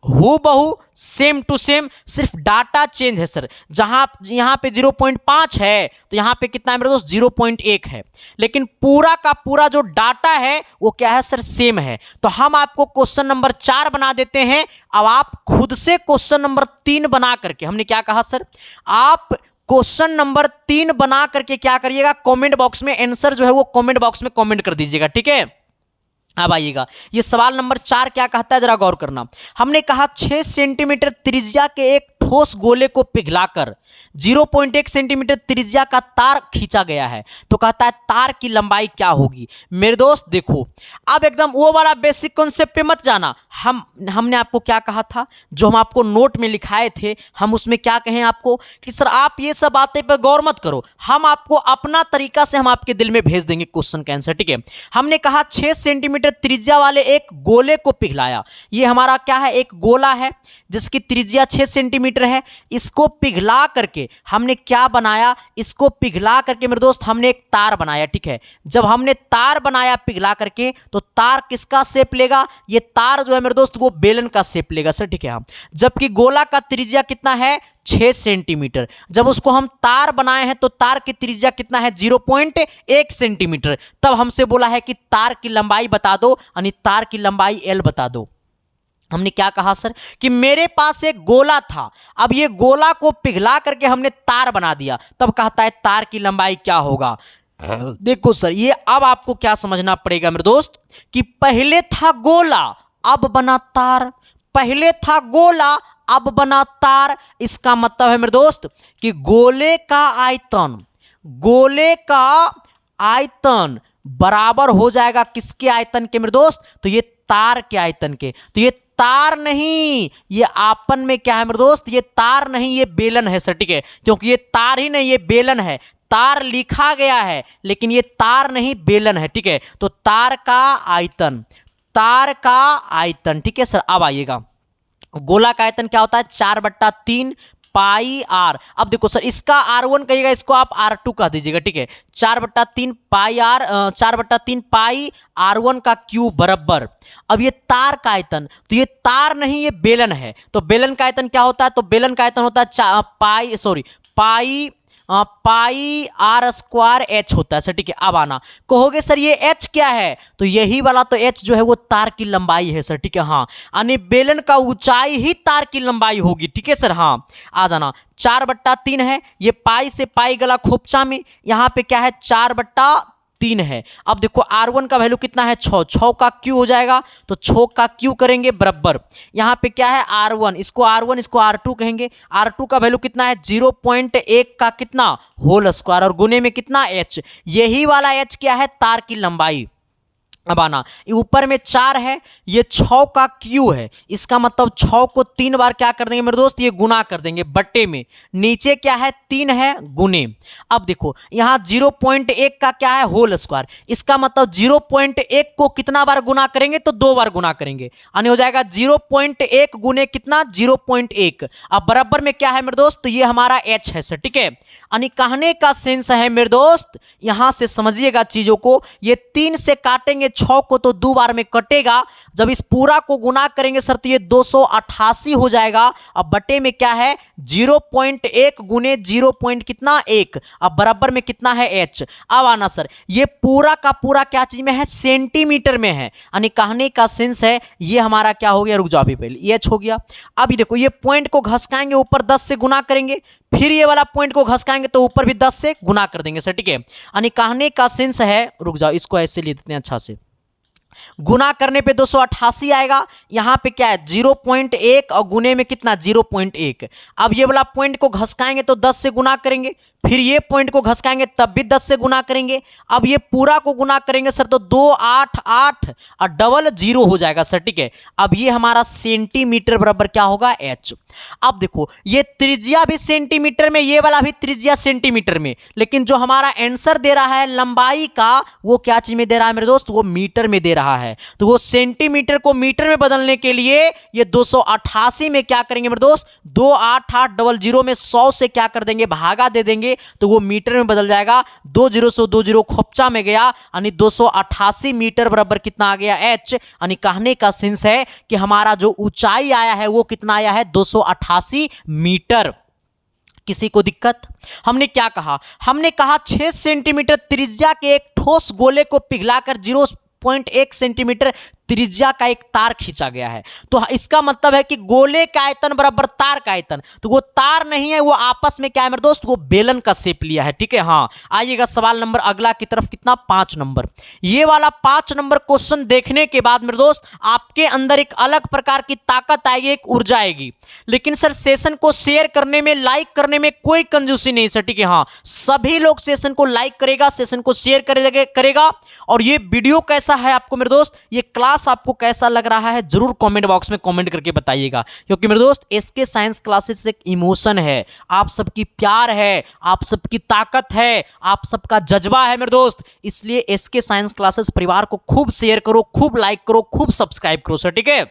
S1: हूबहू सेम टू सेम, सिर्फ डाटा चेंज है सर। जहां यहां पे 0.5 है तो यहां पे कितना है मेरे दोस्त, 0.1 है, लेकिन पूरा का पूरा जो डाटा है वो क्या है सर, सेम है। तो हम आपको क्वेश्चन नंबर 4 बना देते हैं। अब आप खुद से क्वेश्चन नंबर 3 बना करके, हमने क्या कहा सर, आप क्वेश्चन नंबर 3 बना करके क्या करिएगा, कमेंट बॉक्स में आंसर जो है वो कमेंट बॉक्स में कमेंट कर दीजिएगा, ठीक है। अब आइएगा, ये सवाल नंबर 4 क्या कहता है, जरा गौर करना। हमने कहा 6 सेंटीमीटर त्रिज्या के एक ठोस गोले को पिघलाकर 0.1 सेंटीमीटर त्रिज्या का तार खींचा गया है, तो कहता है तार की लंबाई क्या होगी। मेरे दोस्त देखो, अब एकदम वो वाला बेसिक कॉन्सेप्ट पे मत जाना। हमने आपको क्या कहा था, जो हम आपको नोट में लिखाए थे, हम उसमें क्या कहें आपको कि सर आप ये सब बातें पर गौर मत करो, हम आपको अपना तरीका से हम आपके दिल में भेज देंगे क्वेश्चन का आंसर, ठीक है। हमने कहा 6 सेंटीमीटर त्रिज्या वाले एक गोले को पिघलाया। ये हमारा क्या है, एक गोला है जिसकी त्रिज्या 6 सेंटीमीटर है। इसको पिघला करके हमने क्या बनाया, इसको पिघला करके मेरे दोस्त हमने एक तार बनाया, ठीक है। जब हमने तार बनाया पिघला करके, तो तार किसका शेप लेगा, ये तार जो है मेरे दोस्त वो बेलन का शेप लेगा सर, ठीक है। हम जबकि गोला का त्रिज्या कितना है, 6 सेंटीमीटर। जब उसको हम तार बनाए हैं तो तार की त्रिज्या कितना है, 0.1 सेंटीमीटर। तब हमसे बोला है कि तार की लंबाई बता दो, यानी तार की लंबाई L बता दो। हमने क्या कहा सर कि मेरे पास एक गोला था, अब ये गोला को पिघला करके हमने तार बना दिया, तब कहता है तार की लंबाई क्या होगा। देखो सर, ये अब आपको क्या समझना पड़ेगा मेरे दोस्त कि पहले था गोला अब बना तार, पहले था गोला अब बना तार। इसका मतलब है मेरे दोस्त कि गोले का आयतन बराबर हो जाएगा किसके आयतन के मेरे दोस्त, तो ये तार के आयतन के। तो ये तार नहीं, ये आपन में क्या है मेरे दोस्त, ये तार नहीं ये बेलन है सर, ठीक है, क्योंकि ये तार ही नहीं ये बेलन है। तार लिखा गया है लेकिन ये तार नहीं बेलन है, ठीक है। तो तार का आयतन, ठीक है सर। अब आइएगा, गोला का आयतन क्या होता है, 4/3 पाई आर। अब देखो सर, इसका R1 कहिएगा, इसको आप R2 कह दीजिएगा, ठीक है। 4/3 पाई आर, 4/3 पाई R1 का क्यूब बराबर। अब ये तार का आयतन, तो ये तार नहीं ये बेलन है, तो बेलन का आयतन क्या होता है, तो बेलन का आयतन होता है पाई आर स्क्वायर एच होता है सर, ठीक है। अब आना, कहोगे सर ये एच क्या है, तो यही वाला तो एच जो है वो तार की लंबाई है सर, ठीक है। हाँ, यानी बेलन का ऊंचाई ही तार की लंबाई होगी, ठीक है सर। हाँ, आ जाना, 4/3 है, ये पाई से पाई गला खोपचा में, यहाँ पे क्या है 4/3 है। अब देखो R1 का वैल्यू कितना है, 6 का क्यू हो जाएगा, तो 6 का क्यू करेंगे बराबर। यहाँ पे क्या है R1, इसको R2 कहेंगे। R2 का वैल्यू कितना है, 0.1 का कितना होल स्क्वायर, और गुने में कितना H, यही वाला H क्या है, तार की लंबाई। अब आना, ये ऊपर में 4 है, ये 6 का क्यू है, इसका मतलब 6 को 3 बार क्या कर देंगे मेरे दोस्त, ये गुना कर देंगे बट्टे में, नीचे क्या है 3 है गुने। अब देखो यहाँ 0.1 का क्या है होल स्क्वायर, इसका मतलब 0.1 को कितना बार गुना करेंगे तो 2 बार गुना करेंगे, यानी हो जाएगा 0.1 गुने कितना 0.1। अब बराबर में क्या है मेरे दोस्त, तो ये हमारा h है सर, ठीक है। यानी कहने का सेंस है मेरे दोस्त, यहां से समझिएगा चीजों को, ये 3 से काटेंगे 6 को तो 2 बार में कटेगा, जब इस पूरा को गुना करेंगे सर तो ये 288 हो जाएगा। अब बटे में क्या है 0.1 गुने 0. कितना 1, अब बराबर में कितना है h। अब आना सर, ये पूरा का पूरा क्या चीज में है, सेंटीमीटर में है, यानी कहने का सेंस है ये हमारा क्या हो गया, रुक जाओ अभी पहले, ये h हो गया। अभी देखो ये पॉइंट को घसकाएंगे ऊपर 10 से गुना करेंगे, फिर ये वाला पॉइंट को घसकाएंगे तो ऊपर भी 10 से गुना कर देंगे सर, ठीक है। यानी कहने का सेंस है, रुक जाओ इसको ऐसे लिख देते हैं अच्छा से, गुना करने पे 288 आएगा, यहां पे क्या है 0.1 और गुने में कितना 0.1। अब ये वाला पॉइंट को घसकाएंगे तो 10 से गुना करेंगे, फिर ये पॉइंट को घसकाएंगे तब भी 10 से गुना करेंगे, अब ये पूरा को गुना करेंगे सर तो 288 और डबल 0 हो जाएगा सर, ठीक है। अब ये हमारा सेंटीमीटर बराबर क्या होगा h। अब देखो ये त्रिज्या भी सेंटीमीटर में, ये वाला भी त्रिज्या सेंटीमीटर में, लेकिन जो हमारा आंसर दे रहा है लंबाई का वो क्या चीज में दे रहा है मेरे दोस्त, वो मीटर में दे रहा है। तो वो सेंटीमीटर को मीटर में बदलने के लिए ये 288 में क्या करेंगे मेरे दोस्त, 28800 में 100 से क्या कर देंगे भागा दे देंगे तो वो मीटर में बदल जाएगा, 20 से 20 खोपचा में गया, यानी 288 मीटर बराबर कितना आ गया h। यानी कहने का सेंस है कि हमारा जो ऊंचाई आया है वो कितना आया है 288 मीटर। किसी को दिक्कत? हमने क्या कहा, हमने कहा 6 सेंटीमीटर त्रिज्या के एक ठोस गोले को पिघलाकर 0.1 सेंटीमीटर त्रिज्या का एक तार खींचा गया है। तो इसका मतलब है कि गोले का आयतन बराबर तार का आयतन, तो वो तार नहीं है, वो आपस में क्या है मेरे दोस्त, वो बेलन का शेप लिया है, ठीक है। हाँ आइएगा सवाल नंबर अगला की तरफ, कितना 5 नंबर। ये वाला 5 नंबर क्वेश्चन देखने के बाद मेरे दोस्त आपके अंदर एक अलग प्रकार की ताकत आएगी, एक ऊर्जा आएगी। लेकिन सर सेशन को शेयर करने में, लाइक करने में कोई कंजूसी नहीं सर, ठीक है। हाँ सभी लोग सेशन को लाइक करेगा, सेशन को शेयर करेगा। और ये वीडियो कैसा है आपको मेरे दोस्त, ये क्लास आपको कैसा लग रहा है जरूर कमेंट बॉक्स में कमेंट करके बताइएगा, क्योंकि मेरे दोस्त एसके साइंस क्लासेस एक इमोशन है, आप सबकी प्यार है, आप सबकी ताकत है, आप सबका जज्बा है मेरे दोस्त। इसलिए एसके साइंस क्लासेस परिवार को खूब शेयर करो, खूब लाइक करो, खूब सब्सक्राइब करो सर, ठीक है।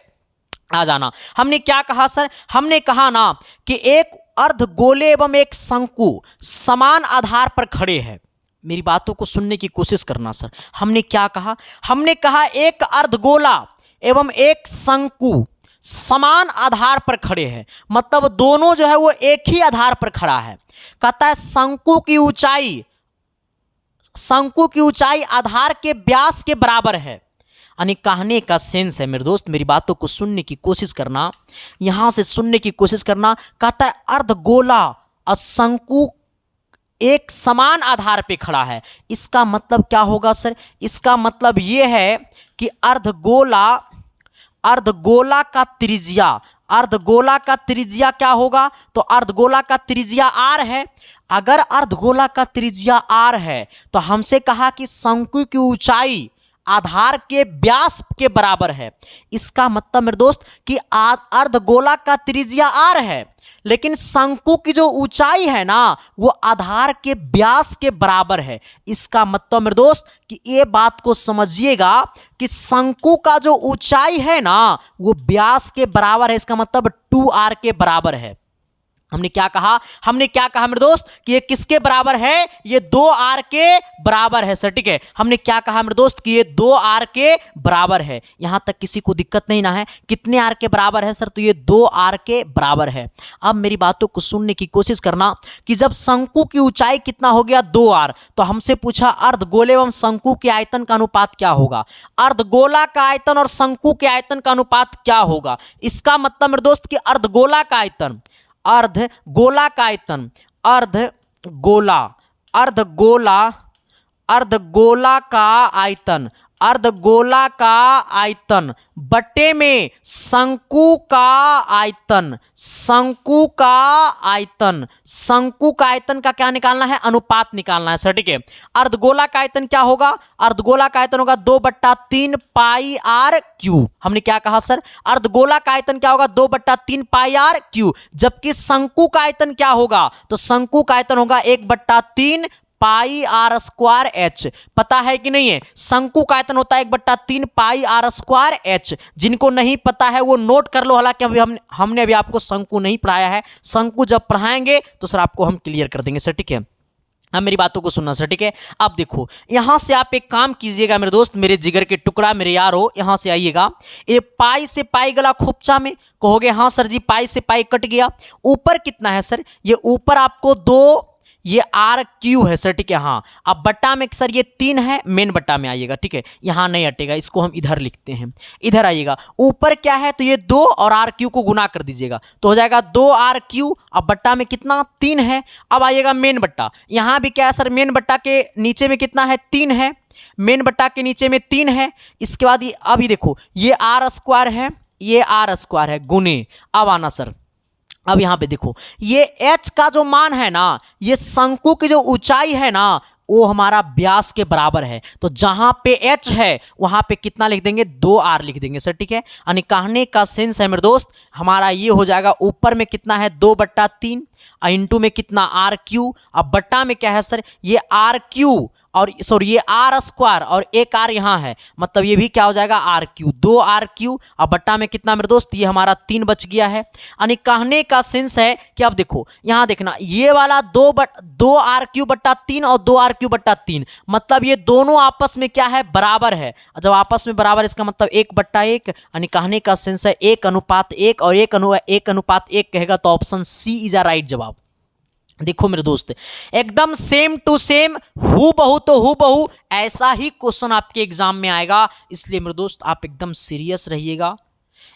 S1: आ जाना, हमने क्या कहा सर, हमने कहा ना कि एक अर्धगोले एवं एक शंकु समान आधार पर खड़े हैं। मेरी बातों को सुनने की कोशिश करना सर। हमने क्या कहा, हमने कहा एक अर्धगोला एवं एक शंकु समान आधार पर खड़े हैं, मतलब दोनों जो है वो एक ही आधार पर खड़ा है। कहता है शंकु की ऊंचाई आधार के व्यास के बराबर है। यानी कहने का सेंस है मेरे दोस्त, मेरी बातों को सुनने की कोशिश करना, यहां से सुनने की कोशिश करना। कहता है अर्धगोला और शंकु एक समान आधार पे खड़ा है, इसका मतलब क्या होगा सर, इसका मतलब यह है कि अर्धगोला का त्रिज्या क्या होगा, तो अर्धगोला का त्रिज्या r है। अगर अर्धगोला का त्रिज्या r है तो हमसे कहा कि शंकु की ऊंचाई आधार के व्यास के बराबर है। इसका मतलब मेरे दोस्त कि अर्धगोला का त्रिज्या r है, लेकिन शंकु की जो ऊंचाई है ना वो आधार के व्यास के बराबर है। इसका मतलब मेरे दोस्त कि ये बात को समझिएगा कि शंकु का जो ऊंचाई है ना वो व्यास के बराबर है, इसका मतलब 2r के बराबर है। हमने क्या कहा मेरे दोस्त कि ये किसके बराबर है, ये 2r के बराबर है सर, ठीक है। हमने क्या कहा मेरे दोस्त कि ये 2r के बराबर है। यहां तक किसी को दिक्कत नहीं ना है, कितने r के बराबर है सर, तो ये 2r के बराबर है। अब मेरी बातों को सुनने की कोशिश करना कि जब शंकु की ऊंचाई कितना हो गया 2r, तो हमसे पूछा अर्धगोले एवं शंकु के आयतन का अनुपात क्या होगा। अर्धगोला का आयतन और शंकु के आयतन का अनुपात क्या होगा, इसका मतलब मेरे दोस्त कि अर्धगोला का आयतन अर्धगोला का आयतन बटे में शंकु का आयतन, शंकु का आयतन, शंकु का आयतन का क्या निकालना है, अनुपात निकालना है सर, ठीक है। अर्धगोला का आयतन क्या होगा, अर्धगोला का आयतन होगा 2/3 पाई आर क्यू। हमने क्या कहा सर, अर्धगोला का आयतन क्या होगा 2/3 पाई आर क्यू, जबकि शंकु का आयतन क्या होगा, तो शंकु का आयतन होगा 1/3 पाई आर स्क्वायर एच। पता है कि नहीं है, शंकु का आयतन होता है 1/3 पाई आर स्क्वायर एच। जिनको नहीं पता है वो नोट कर लो, हालांकि अभी हमने अभी आपको शंकु नहीं पढ़ाया है, शंकु जब पढ़ाएंगे तो सर आपको हम क्लियर कर देंगे सर, ठीक है। अब मेरी बातों को सुनना सर, ठीक है। अब देखो यहां से आप एक काम कीजिएगा मेरे दोस्त, मेरे जिगर के टुकड़ा, मेरे यारो, यहां से आइएगा। ये पाई से पाई गला खोपचा में कहोगे हाँ सर जी पाई से पाई कट गया। ऊपर कितना है सर, ये ऊपर आपको 2, ये आर क्यू है सर, ठीक है। हाँ अब बट्टा में सर ये 3 है, मेन बट्टा में आइएगा, ठीक है। यहां नहीं हटेगा, इसको हम इधर लिखते हैं, इधर आइएगा। ऊपर क्या है, तो ये 2 और आर क्यू को गुना कर दीजिएगा तो हो जाएगा 2 आर क्यू। अब बट्टा में कितना 3 है। अब आइएगा मेन बट्टा, यहां भी क्या है सर, मेन बट्टा के नीचे में कितना है 3 है, मेन बट्टा के नीचे में 3 है। इसके बाद ये अभी देखो ये आर स्क्वायर है, ये आर स्क्वायर है गुने। अब आना सर, अब यहां पे देखो ये h का जो मान है ना, ये शंकु की जो ऊंचाई है ना वो हमारा व्यास के बराबर है, तो जहां पे h है वहां पे कितना लिख देंगे 2r लिख देंगे सर, ठीक है। यानी कहने का सेंस है मेरे दोस्त हमारा ये हो जाएगा, ऊपर में कितना है 2/3 इंटू में कितना आर क्यू, अब बट्टा में क्या है सर ये आर क्यू और सॉरी ये आर स्क्वायर और एक आर यहाँ है, मतलब ये भी क्या हो जाएगा आर क्यू, 2 आर क्यू। अब बट्टा में कितना मेरे दोस्त, ये हमारा 3 बच गया है। यानी कहने का सेंस है कि अब देखो यहाँ देखना ये वाला 2 आर क्यू बट्टा 3 और 2 आर क्यू बट्टा 3, मतलब ये दोनों आपस में क्या है बराबर है। जब आपस में बराबर इसका मतलब 1/1, यानी कहने का सेंस है 1:1 और 1:1 कहेगा तो option C is a right जवाब। देखो मेरे दोस्त एकदम सेम टू सेम हु बहु तो हु बहु ऐसा ही क्वेश्चन आपके एग्जाम में आएगा, इसलिए मेरे दोस्त आप एकदम सीरियस रहिएगा,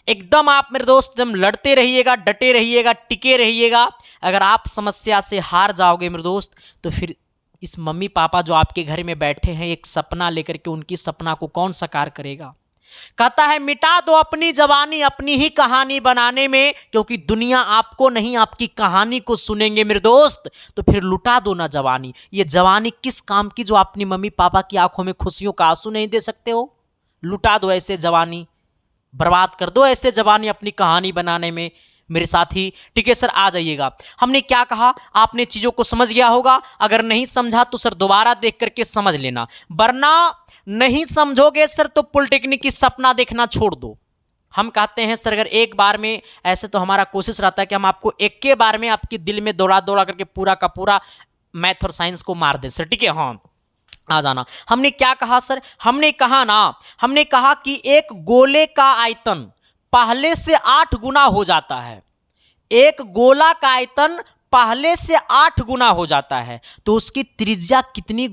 S1: एकदम आप मेरे दोस्त एकदम लड़ते रहिएगा, डटे रहिएगा, टिके रहिएगा। अगर आप समस्या से हार जाओगे मेरे दोस्त तो फिर इस मम्मी पापा जो आपके घर में बैठे हैं एक सपना लेकर के, उनकी सपना को कौन साकार करेगा। कहता है मिटा दो अपनी जवानी अपनी ही कहानी बनाने में, क्योंकि दुनिया आपको नहीं आपकी कहानी को सुनेंगे मेरे दोस्त, तो फिर लुटा दो ना जवानी। ये जवानी किस काम की जो अपनी मम्मी पापा की आंखों में खुशियों का आंसू नहीं दे सकते हो। लुटा दो ऐसे जवानी, बर्बाद कर दो ऐसे जवानी अपनी कहानी बनाने में मेरे साथी, ठीक है सर। आ जाइएगा, हमने क्या कहा आपने चीजों को समझ गया होगा, अगर नहीं समझा तो सर दोबारा देख करके समझ लेना, वरना नहीं समझोगे सर तो पॉलिटेक्निक की सपना देखना छोड़ दो। हम कहते हैं सर अगर एक बार में, ऐसे तो हमारा कोशिश रहता है कि हम आपको एक के बार में आपके दिल में दौड़ा दौड़ा करके पूरा का पूरा मैथ और साइंस को मार दे सर, ठीक है। हाँ आ जाना, हमने क्या कहा सर, हमने कहा ना, हमने कहा कि एक गोले का आयतन पहले से 8 गुना हो जाता है, एक गोला का आयतन पहले से 8 गुना हो जाता है, तो उसकी त्रिज्या कितनी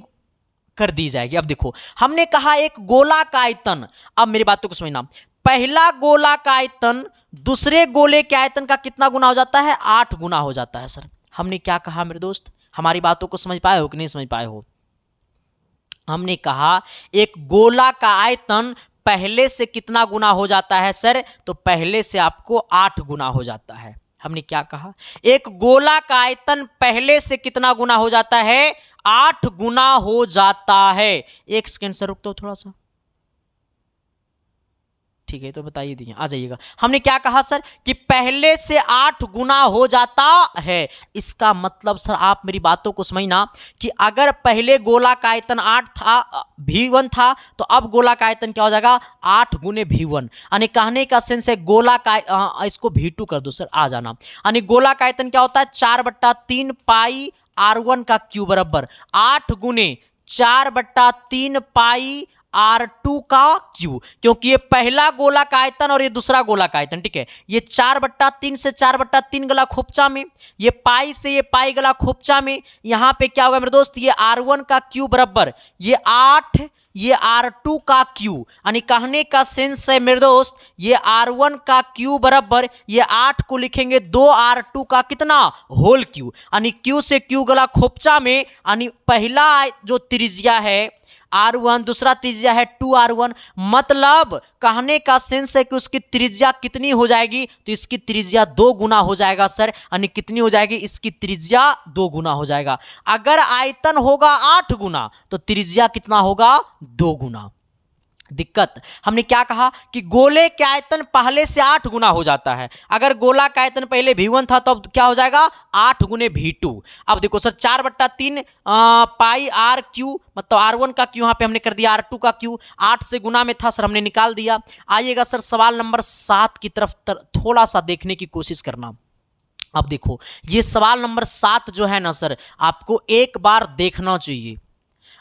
S1: कर दी जाएगी। अब देखो हमने कहा एक गोला का आयतन, अब मेरी बातों को समझना, पहला गोला का आयतन दूसरे गोले के आयतन का कितना गुना हो जाता है 8 गुना हो जाता है सर। हमने क्या कहा मेरे दोस्त, हमारी बातों को समझ पाए हो कि नहीं समझ पाए हो। हमने कहा एक गोला का आयतन पहले से कितना गुना हो जाता है सर, तो पहले से आपको 8 गुना हो जाता है। हमने क्या कहा एक गोला का आयतन पहले से कितना गुना हो जाता है 8 गुना हो जाता है। एक सेकंड सर रुक दो थोड़ा सा, ठीक है तो बताइए दीजिए, आ जाइएगा। हमने क्या कहा सर कि पहले से 8 गुना हो जाता है, इसका मतलब सर आप मेरी बातों को समझना कि अगर पहले गोला का आयतन 8 था V1 था, तो अब गोला का आयतन क्या हो जाएगा 8 गुने V1। यानी कहने का सेंस है गोला का, इसको V2 कर दो सर, आ जाना। यानी गोला का आयतन क्या होता है 4/3 पाई R1 का क्यू बराबर 8 गुने 4/3 पाई R2 का क्यू, क्योंकि ये पहला गोला का आयतन और ये दूसरा गोला का आयतन, ठीक है। ये 4/3 से 4/3 गला खोपचा में, ये पाई से ये पाई गला खोपचा में, यहां पे क्या होगा मेरे दोस्त ये R1 का क्यू बराबर ये 8 ये R2 का क्यू। यानी कहने का सेंस है मेरे दोस्त ये R1 का क्यू बराबर ये 8 को लिखेंगे 2R2 का कितना होल क्यू। यानी क्यू से क्यू गला खोपचा में, यानी पहला जो त्रिज्या है R1, दूसरा त्रिज्या है 2R1। मतलब कहने का सेंस है कि उसकी त्रिज्या कितनी हो जाएगी, तो इसकी त्रिज्या 2 गुना हो जाएगा सर, यानी कितनी हो जाएगी, इसकी त्रिज्या 2 गुना हो जाएगा। अगर आयतन होगा 8 गुना तो त्रिज्या कितना होगा, 2 गुना। दिक्कत हमने क्या कहा कि गोले के आयतन पहले से 8 गुना हो जाता है। अगर गोला का आयतन पहले V1 था तो अब क्या हो जाएगा, 8 गुने V2। अब देखो सर 4/3 पाई आर क्यू, मतलब R1 का क्यू यहाँ पे हमने कर दिया, R2 का क्यू 8 से गुना में था सर, हमने निकाल दिया। आइएगा सर सवाल नंबर 7 की तरफ थोड़ा सा देखने की कोशिश करना। अब देखो ये सवाल नंबर 7 जो है ना सर, आपको एक बार देखना चाहिए,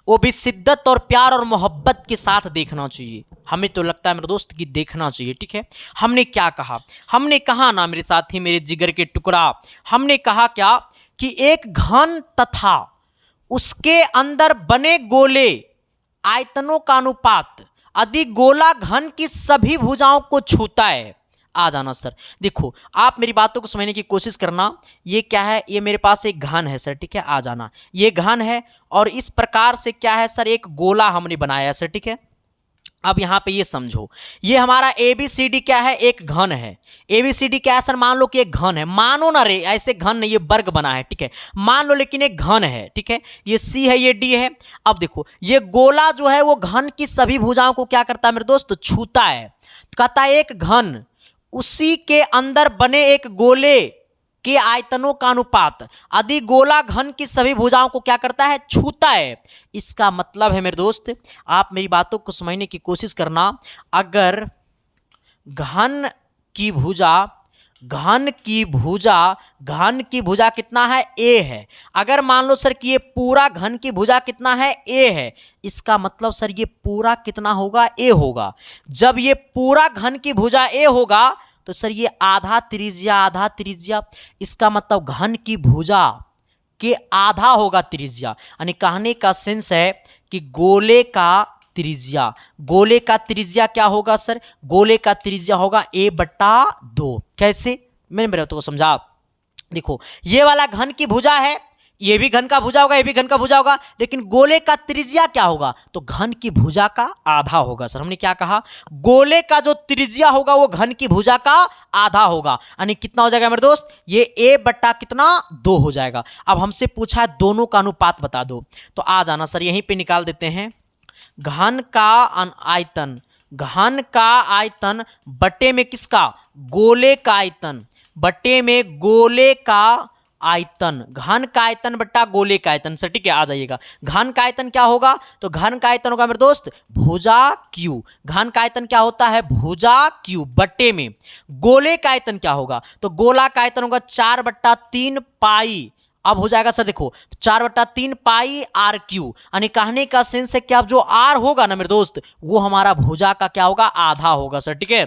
S1: वो भी शिद्दत और प्यार और मोहब्बत के साथ देखना चाहिए। हमें तो लगता है मेरे दोस्त कि देखना चाहिए, ठीक है। हमने क्या कहा, हमने कहा ना मेरे साथी, मेरे जिगर के टुकड़ा, हमने कहा क्या कि एक घन तथा उसके अंदर बने गोले आयतनों का अनुपात यदि गोला घन की सभी भुजाओं को छूता है। आ जाना सर, देखो आप मेरी बातों को समझने की कोशिश करना। ये क्या है, ये मेरे पास एक घन है सर, ठीक है। आ जाना, ये घन है और इस प्रकार से क्या है सर, एक गोला हमने बनाया है सर, ठीक है। अब यहां पे ये समझो, ये हमारा ABCD क्या है, एक घन है। ABCD क्या है सर, मान लो कि एक घन है, मानो ना रे, ऐसे घन नहीं, ये वर्ग बना है, ठीक है, मान लो, लेकिन एक घन है, ठीक है। ये C है, ये D है। अब देखो ये गोला जो है वो घन की सभी भुजाओं को क्या करता है मेरे दोस्त, छूता है। कहता है एक घन उसी के अंदर बने एक गोले के आयतनों का अनुपात यदि गोला घन की सभी भुजाओं को क्या करता है, छूता है। इसका मतलब है मेरे दोस्त, आप मेरी बातों को समझने की कोशिश करना। अगर घन की भुजा कितना है, A है। अगर मान लो सर कि ये पूरा घन की भुजा कितना है, A है, इसका मतलब सर ये पूरा कितना होगा, A होगा। जब ये पूरा घन की भुजा A होगा तो सर ये आधा त्रिज्या, इसका मतलब घन की भुजा के आधा होगा त्रिज्या। यानी कहने का सेंस है कि गोले का त्रिज्या क्या होगा सर, गोले का त्रिज्या होगा A/2। कैसे, मैंने मेरे को समझा। देखो ये वाला घन की भुजा है, ये भी घन का भुजा होगा, ये भी घन का भुजा होगा, लेकिन गोले का त्रिज्या क्या होगा, तो घन की भुजा का आधा होगा सर। हमने क्या कहा, गोले का जो त्रिज्या होगा वो घन की भुजा का आधा होगा। यानी कितना हो जाएगा मेरे दोस्त, ये A/2 हो जाएगा। अब हमसे पूछा है दोनों का अनुपात बता दो, तो आ जाना सर, यहीं पे निकाल देते हैं। घन का आयतन बटे में किसका, गोले का आयतन, बटे में गोले का आयतन, घन का आयतन बट्टा गोले का आयतन सर, ठीक है। आ जाइएगा, घन का आयतन क्या होगा, तो घन का आयतन होगा मेरे दोस्त भुजा Q। घन का आयतन क्या होता है, भुजा Q, बट्टे में गोले का आयतन क्या होगा, तो गोला का आयतन होगा 4/3 पाई। अब हो जाएगा सर, देखो 4/3 पाई RQ। यानी कहने का सेंस है कि अब जो R होगा ना मेरे दोस्त, वो हमारा भुजा का क्या होगा, आधा होगा सर, ठीक है।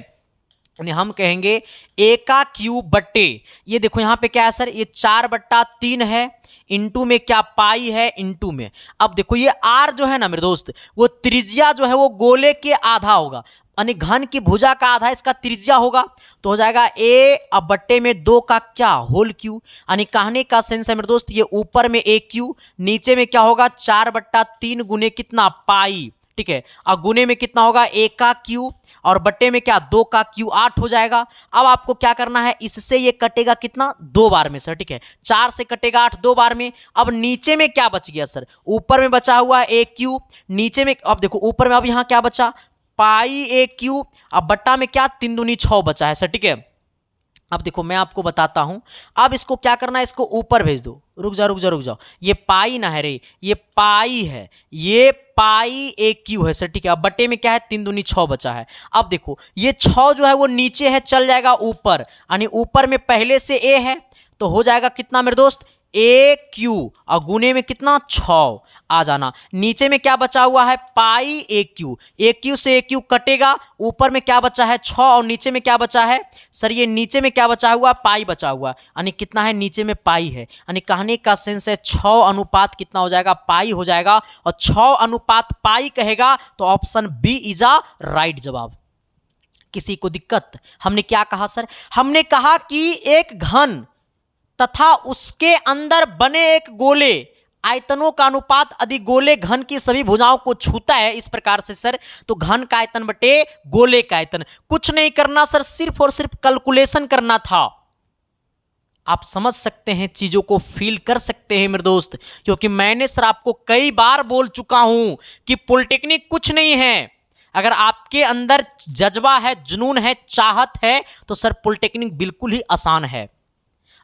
S1: यानी हम कहेंगे A का क्यूब बट्टे, ये देखो यहाँ पे क्या है सर, ये 4/3 है, इंटू में क्या पाई है, इंटू में। अब देखो ये R जो है ना मेरे दोस्त, वो त्रिज्या जो है वो गोले के आधा होगा, यानी घन की भुजा का आधा इसका त्रिज्या होगा, तो हो जाएगा A अब बट्टे में 2 का क्या, होल क्यू। यानी कहने का सेंस है मेरे दोस्त, ये ऊपर में AQ, नीचे में क्या होगा 4/3 गुने कितना, पाई, ठीक है। और गुने में कितना होगा, A का क्यू, और बट्टे में क्या 2 का क्यू, 8 हो जाएगा। अब आपको क्या करना है, इससे ये कटेगा कितना, 2 बार में सर, ठीक है। 4 से कटेगा 8 2 बार में। अब नीचे में क्या बच गया सर, ऊपर में बचा हुआ AQ, नीचे में अब देखो ऊपर में अब यहाँ क्या बचा, पाई AQ, अब बट्टा में क्या 3 दूनी 6 बचा है सर, ठीक है। अब देखो मैं आपको बताता हूं, अब इसको क्या करना है, इसको ऊपर भेज दो। रुक जाओ, ये पाई ना है रे, ये पाई है, ये पाई AQ है सर, ठीक है। अब बटे में क्या है, 3 दूनी 6 बचा है। अब देखो ये 6 जो है वो नीचे है, चल जाएगा ऊपर, यानी ऊपर में पहले से A है, तो हो जाएगा कितना मेरे दोस्त, AQ, और गुने में कितना 6, आ जाना। नीचे में क्या बचा हुआ है, पाई AQ, AQ से AQ कटेगा, ऊपर में क्या बचा है 6, और नीचे में क्या बचा है सर, ये नीचे में क्या बचा हुआ, पाई बचा हुआ, यानी कितना है, नीचे में पाई है। यानी कहने का सेंस है 6 अनुपात कितना हो जाएगा, पाई हो जाएगा, और 6 अनुपात पाई कहेगा तो option B is a right जवाब। किसी को दिक्कत, हमने क्या कहा सर, हमने कहा कि एक घन तथा उसके अंदर बने एक गोले आयतनों का अनुपात यदि गोले घन की सभी भुजाओं को छूता है इस प्रकार से सर, तो घन का आयतन बटे गोले का आयतन। कुछ नहीं करना सर, सिर्फ और सिर्फ कैलकुलेशन करना था। आप समझ सकते हैं, चीजों को फील कर सकते हैं मेरे दोस्त, क्योंकि मैंने सर आपको कई बार बोल चुका हूं कि पॉलिटेक्निक कुछ नहीं है। अगर आपके अंदर जज्बा है, जुनून है, चाहत है, तो सर पॉलिटेक्निक बिल्कुल ही आसान है।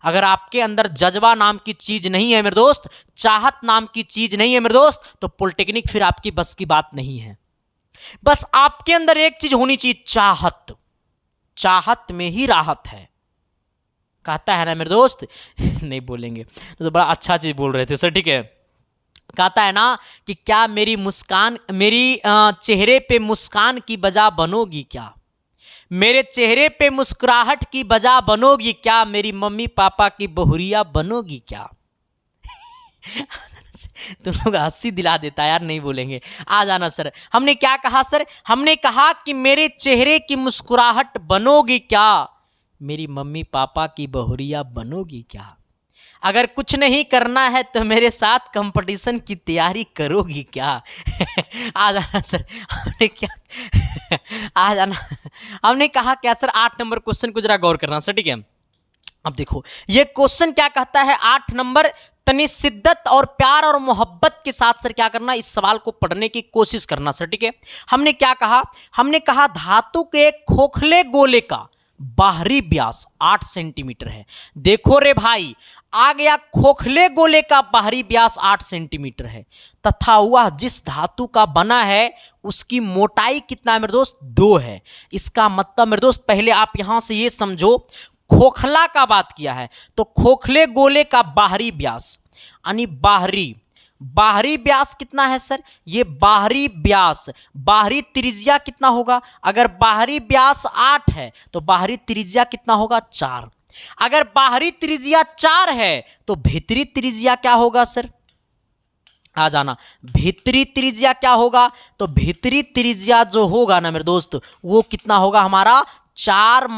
S1: अगर आपके अंदर जज्बा नाम की चीज नहीं है मेरे दोस्त, चाहत नाम की चीज नहीं है मेरे दोस्त, तो पॉलिटेक्निक फिर आपकी बस की बात नहीं है। बस आपके अंदर एक चीज होनी चाहिए, चाहत। चाहत में ही राहत है, कहता है ना मेरे दोस्त। नहीं बोलेंगे तो बड़ा अच्छा चीज बोल रहे थे सर, ठीक है। कहता है ना कि क्या मेरी मुस्कान, मेरी चेहरे पे मुस्कान की बजा बनोगी क्या, मेरे चेहरे पे मुस्कुराहट की बजा बनोगी क्या, मेरी मम्मी पापा की बहुरिया बनोगी क्या। तुम लोग हंसी दिला देता है यार, नहीं बोलेंगे, आ जाना सर। हमने क्या कहा सर, हमने कहा कि मेरे चेहरे की मुस्कुराहट बनोगी क्या, मेरी मम्मी पापा की बहुरिया बनोगी क्या। अगर कुछ नहीं करना है तो मेरे साथ कंपटीशन की तैयारी करोगी क्या। आ जाना सर, हमने क्या आ जाना, हमने कहा क्या सर, 8 नंबर क्वेश्चन को जरा गौर करना सर, ठीक है। अब देखो ये क्वेश्चन क्या कहता है, 8 नंबर, तनी शिद्दत और प्यार और मोहब्बत के साथ सर क्या करना, इस सवाल को पढ़ने की कोशिश करना सर, ठीक है। हमने क्या कहा, हमने कहा धातु के एक खोखले गोले का बाहरी व्यास 8 सेंटीमीटर है। देखो रे भाई, आ गया खोखले गोले का बाहरी व्यास 8 सेंटीमीटर है, तथा वह जिस धातु का बना है उसकी मोटाई कितना है मेरे दोस्त, 2 है। इसका मतलब मेरे दोस्त पहले आप यहां से ये समझो, खोखला का बात किया है तो खोखले गोले का बाहरी व्यास, यानी बाहरी व्यास कितना है सर, ये बाहरी व्यास, बाहरी त्रिज्या कितना होगा, अगर बाहरी व्यास 8 है तो बाहरी त्रिज्या कितना होगा, 4। अगर बाहरी त्रिज्या 4 है तो भीतरी त्रिज्या क्या होगा सर, आ जाना, भीतरी त्रिज्या क्या होगा, तो भीतरी त्रिज्या जो होगा ना मेरे दोस्त, वो कितना होगा हमारा, 4 -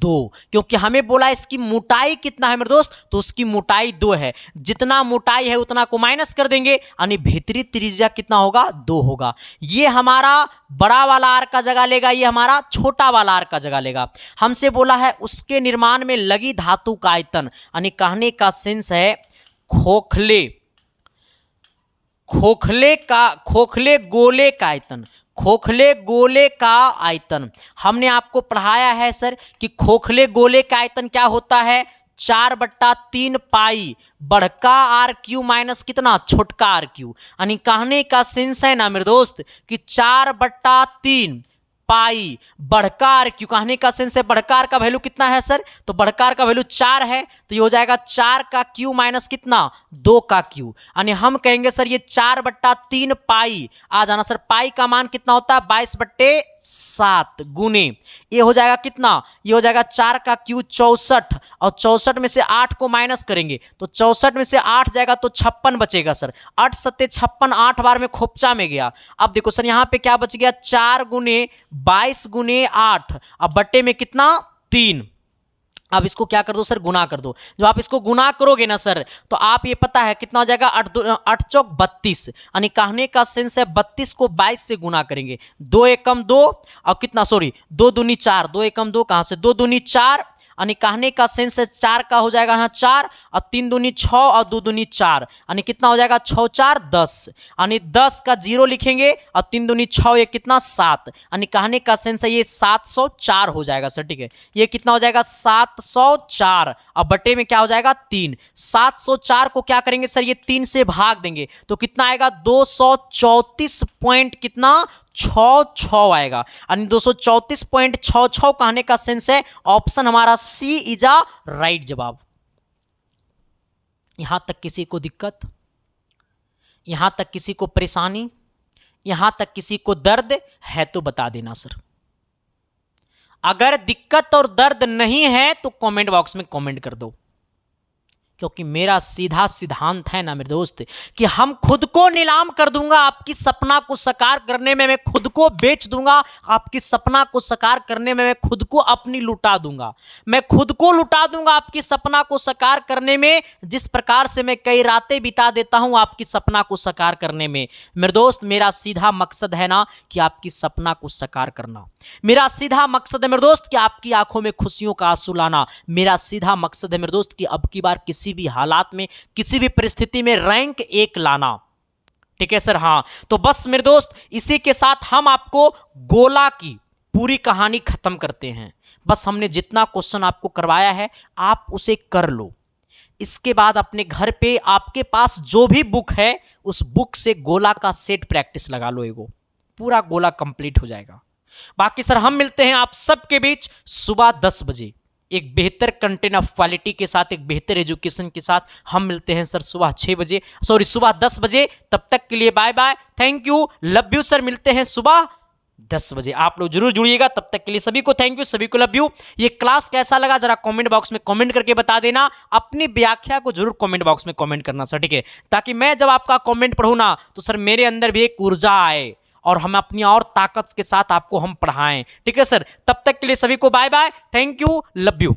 S1: 2, क्योंकि हमें बोला इसकी मोटाई कितना है मेरे दोस्त, तो उसकी मोटाई 2 है। जितना मोटाई है उतना को माइनस कर देंगे, यानी भीतरी त्रिज्या कितना होगा, 2 होगा। ये हमारा बड़ा वाला आर का जगह लेगा, ये हमारा छोटा वाला आर का जगह लेगा। हमसे बोला है उसके निर्माण में लगी धातु का आयतन, यानी कहने का सेंस है खोखले गोले का आयतन, खोखले गोले का आयतन। हमने आपको पढ़ाया है सर कि खोखले गोले का आयतन क्या होता है, 4/3 पाई बड़का आर क्यू माइनस कितना, छोटका आर क्यू। यानी कहने का सेंस है ना मेरे दोस्त कि 4/3 पाई बढ़का आर क्यू, कहने का सेंस है बढ़का आर का वैल्यू कितना है सर, तो बढ़का आर का वैल्यू 4 है, तो ये हो जाएगा 4 का क्यू माइनस कितना, 2 का क्यू। यानी हम कहेंगे सर ये 4/3 पाई, आ जाना सर, पाई का मान कितना होता है, 22/7 गुने, ये हो जाएगा कितना, ये हो जाएगा 4 का क्यू 64, और 64 में से 8 को माइनस करेंगे तो 64 में से 8 जाएगा तो 56 बचेगा सर, 8 सत्ते 56, 8 बार में खोपचा में गया। अब देखो सर यहाँ पे क्या बच गया, 4 गुने 22 गुने 8, अब बट्टे में कितना, 3। अब इसको क्या कर दो सर, गुना कर दो। जब आप इसको गुना करोगे ना सर, तो आप ये पता है कितना हो जाएगा, 8 चौक 32, यानी कहने का सेंस है 32 को 22 से गुना करेंगे, 2 एकम 2, और कितना, सॉरी 2 दूनी 4, 2 एकम 2 कहां से, 2 दूनी 4, यानी कहने का सेंस है 4 का हो जाएगा यहाँ 4, और 3 दूनी 6 और 2 दूनी 4, यानी कितना हो जाएगा, 6 4 10, यानी 10 का 0 लिखेंगे, और 3 दूनी 6, ये कितना 7, यानी कहने का सेंस है ये 704 हो जाएगा सर, ठीक है। ये कितना हो जाएगा, 704, और बटे में क्या हो जाएगा, 3। 704 को क्या करेंगे सर, ये 3 से भाग देंगे तो कितना आएगा, 234 पॉइंट कितना, 66 आएगा, यानी 234.66 कहने का सेंस है ऑप्शन हमारा सी इज अ राइट जवाब। यहां तक किसी को दिक्कत, यहां तक किसी को परेशानी, यहां तक किसी को दर्द है तो बता देना सर। अगर दिक्कत और दर्द नहीं है तो कमेंट बॉक्स में कमेंट कर दो, क्योंकि मेरा सीधा सिद्धांत है ना मेरे दोस्त कि हम खुद को नीलाम कर दूंगा आपकी सपना को साकार करने में, मैं खुद को बेच दूंगा आपकी सपना को साकार करने में, मैं खुद को अपनी लुटा दूंगा, मैं खुद को लुटा दूंगा आपकी सपना को साकार करने में। जिस प्रकार से मैं कई रातें बिता देता हूं आपकी सपना को साकार करने में। मेरे दोस्त मेरा सीधा मकसद है ना कि आपकी सपना को साकार करना, मेरा सीधा मकसद है मेरे दोस्त कि आपकी आंखों में खुशियों का आंसू लाना, मेरा सीधा मकसद है मेरे दोस्त कि अब की बार किसी भी हालात में, किसी भी परिस्थिति में रैंक 1 लाना। ठीक है सर, हाँ। तो बस मेरे दोस्त इसी के साथ हम आपको गोला की पूरी कहानी खत्म करते हैं। बस हमने जितना क्वेश्चन आपको करवाया है आप उसे कर लो। इसके बाद अपने घर पे आपके पास जो भी बुक है उस बुक से गोला का सेट प्रैक्टिस लगा लो, एगो पूरा गोला कंप्लीट हो जाएगा। बाकी सर हम मिलते हैं आप सबके बीच सुबह 10 बजे एक बेहतर कंटेंट ऑफ क्वालिटी के साथ, एक बेहतर एजुकेशन के साथ। हम मिलते हैं सर सुबह 6 बजे, सॉरी सुबह 10 बजे। तब तक के लिए bye bye, thank you, love you sir. मिलते हैं सुबह 10 बजे, आप लोग जरूर जुड़िएगा। तब तक के लिए सभी को थैंक यू, सभी को लव यू। ये क्लास कैसा लगा जरा कमेंट बॉक्स में कमेंट करके बता देना। अपनी व्याख्या को जरूर कमेंट बॉक्स में कमेंट करना सर, ठीक है, ताकि मैं जब आपका कमेंट पढ़ूं ना तो सर मेरे अंदर भी एक ऊर्जा आए और हम अपनी और ताकत के साथ आपको हम पढ़ाएं। ठीक है सर, तब तक के लिए सभी को bye bye, thank you, love you.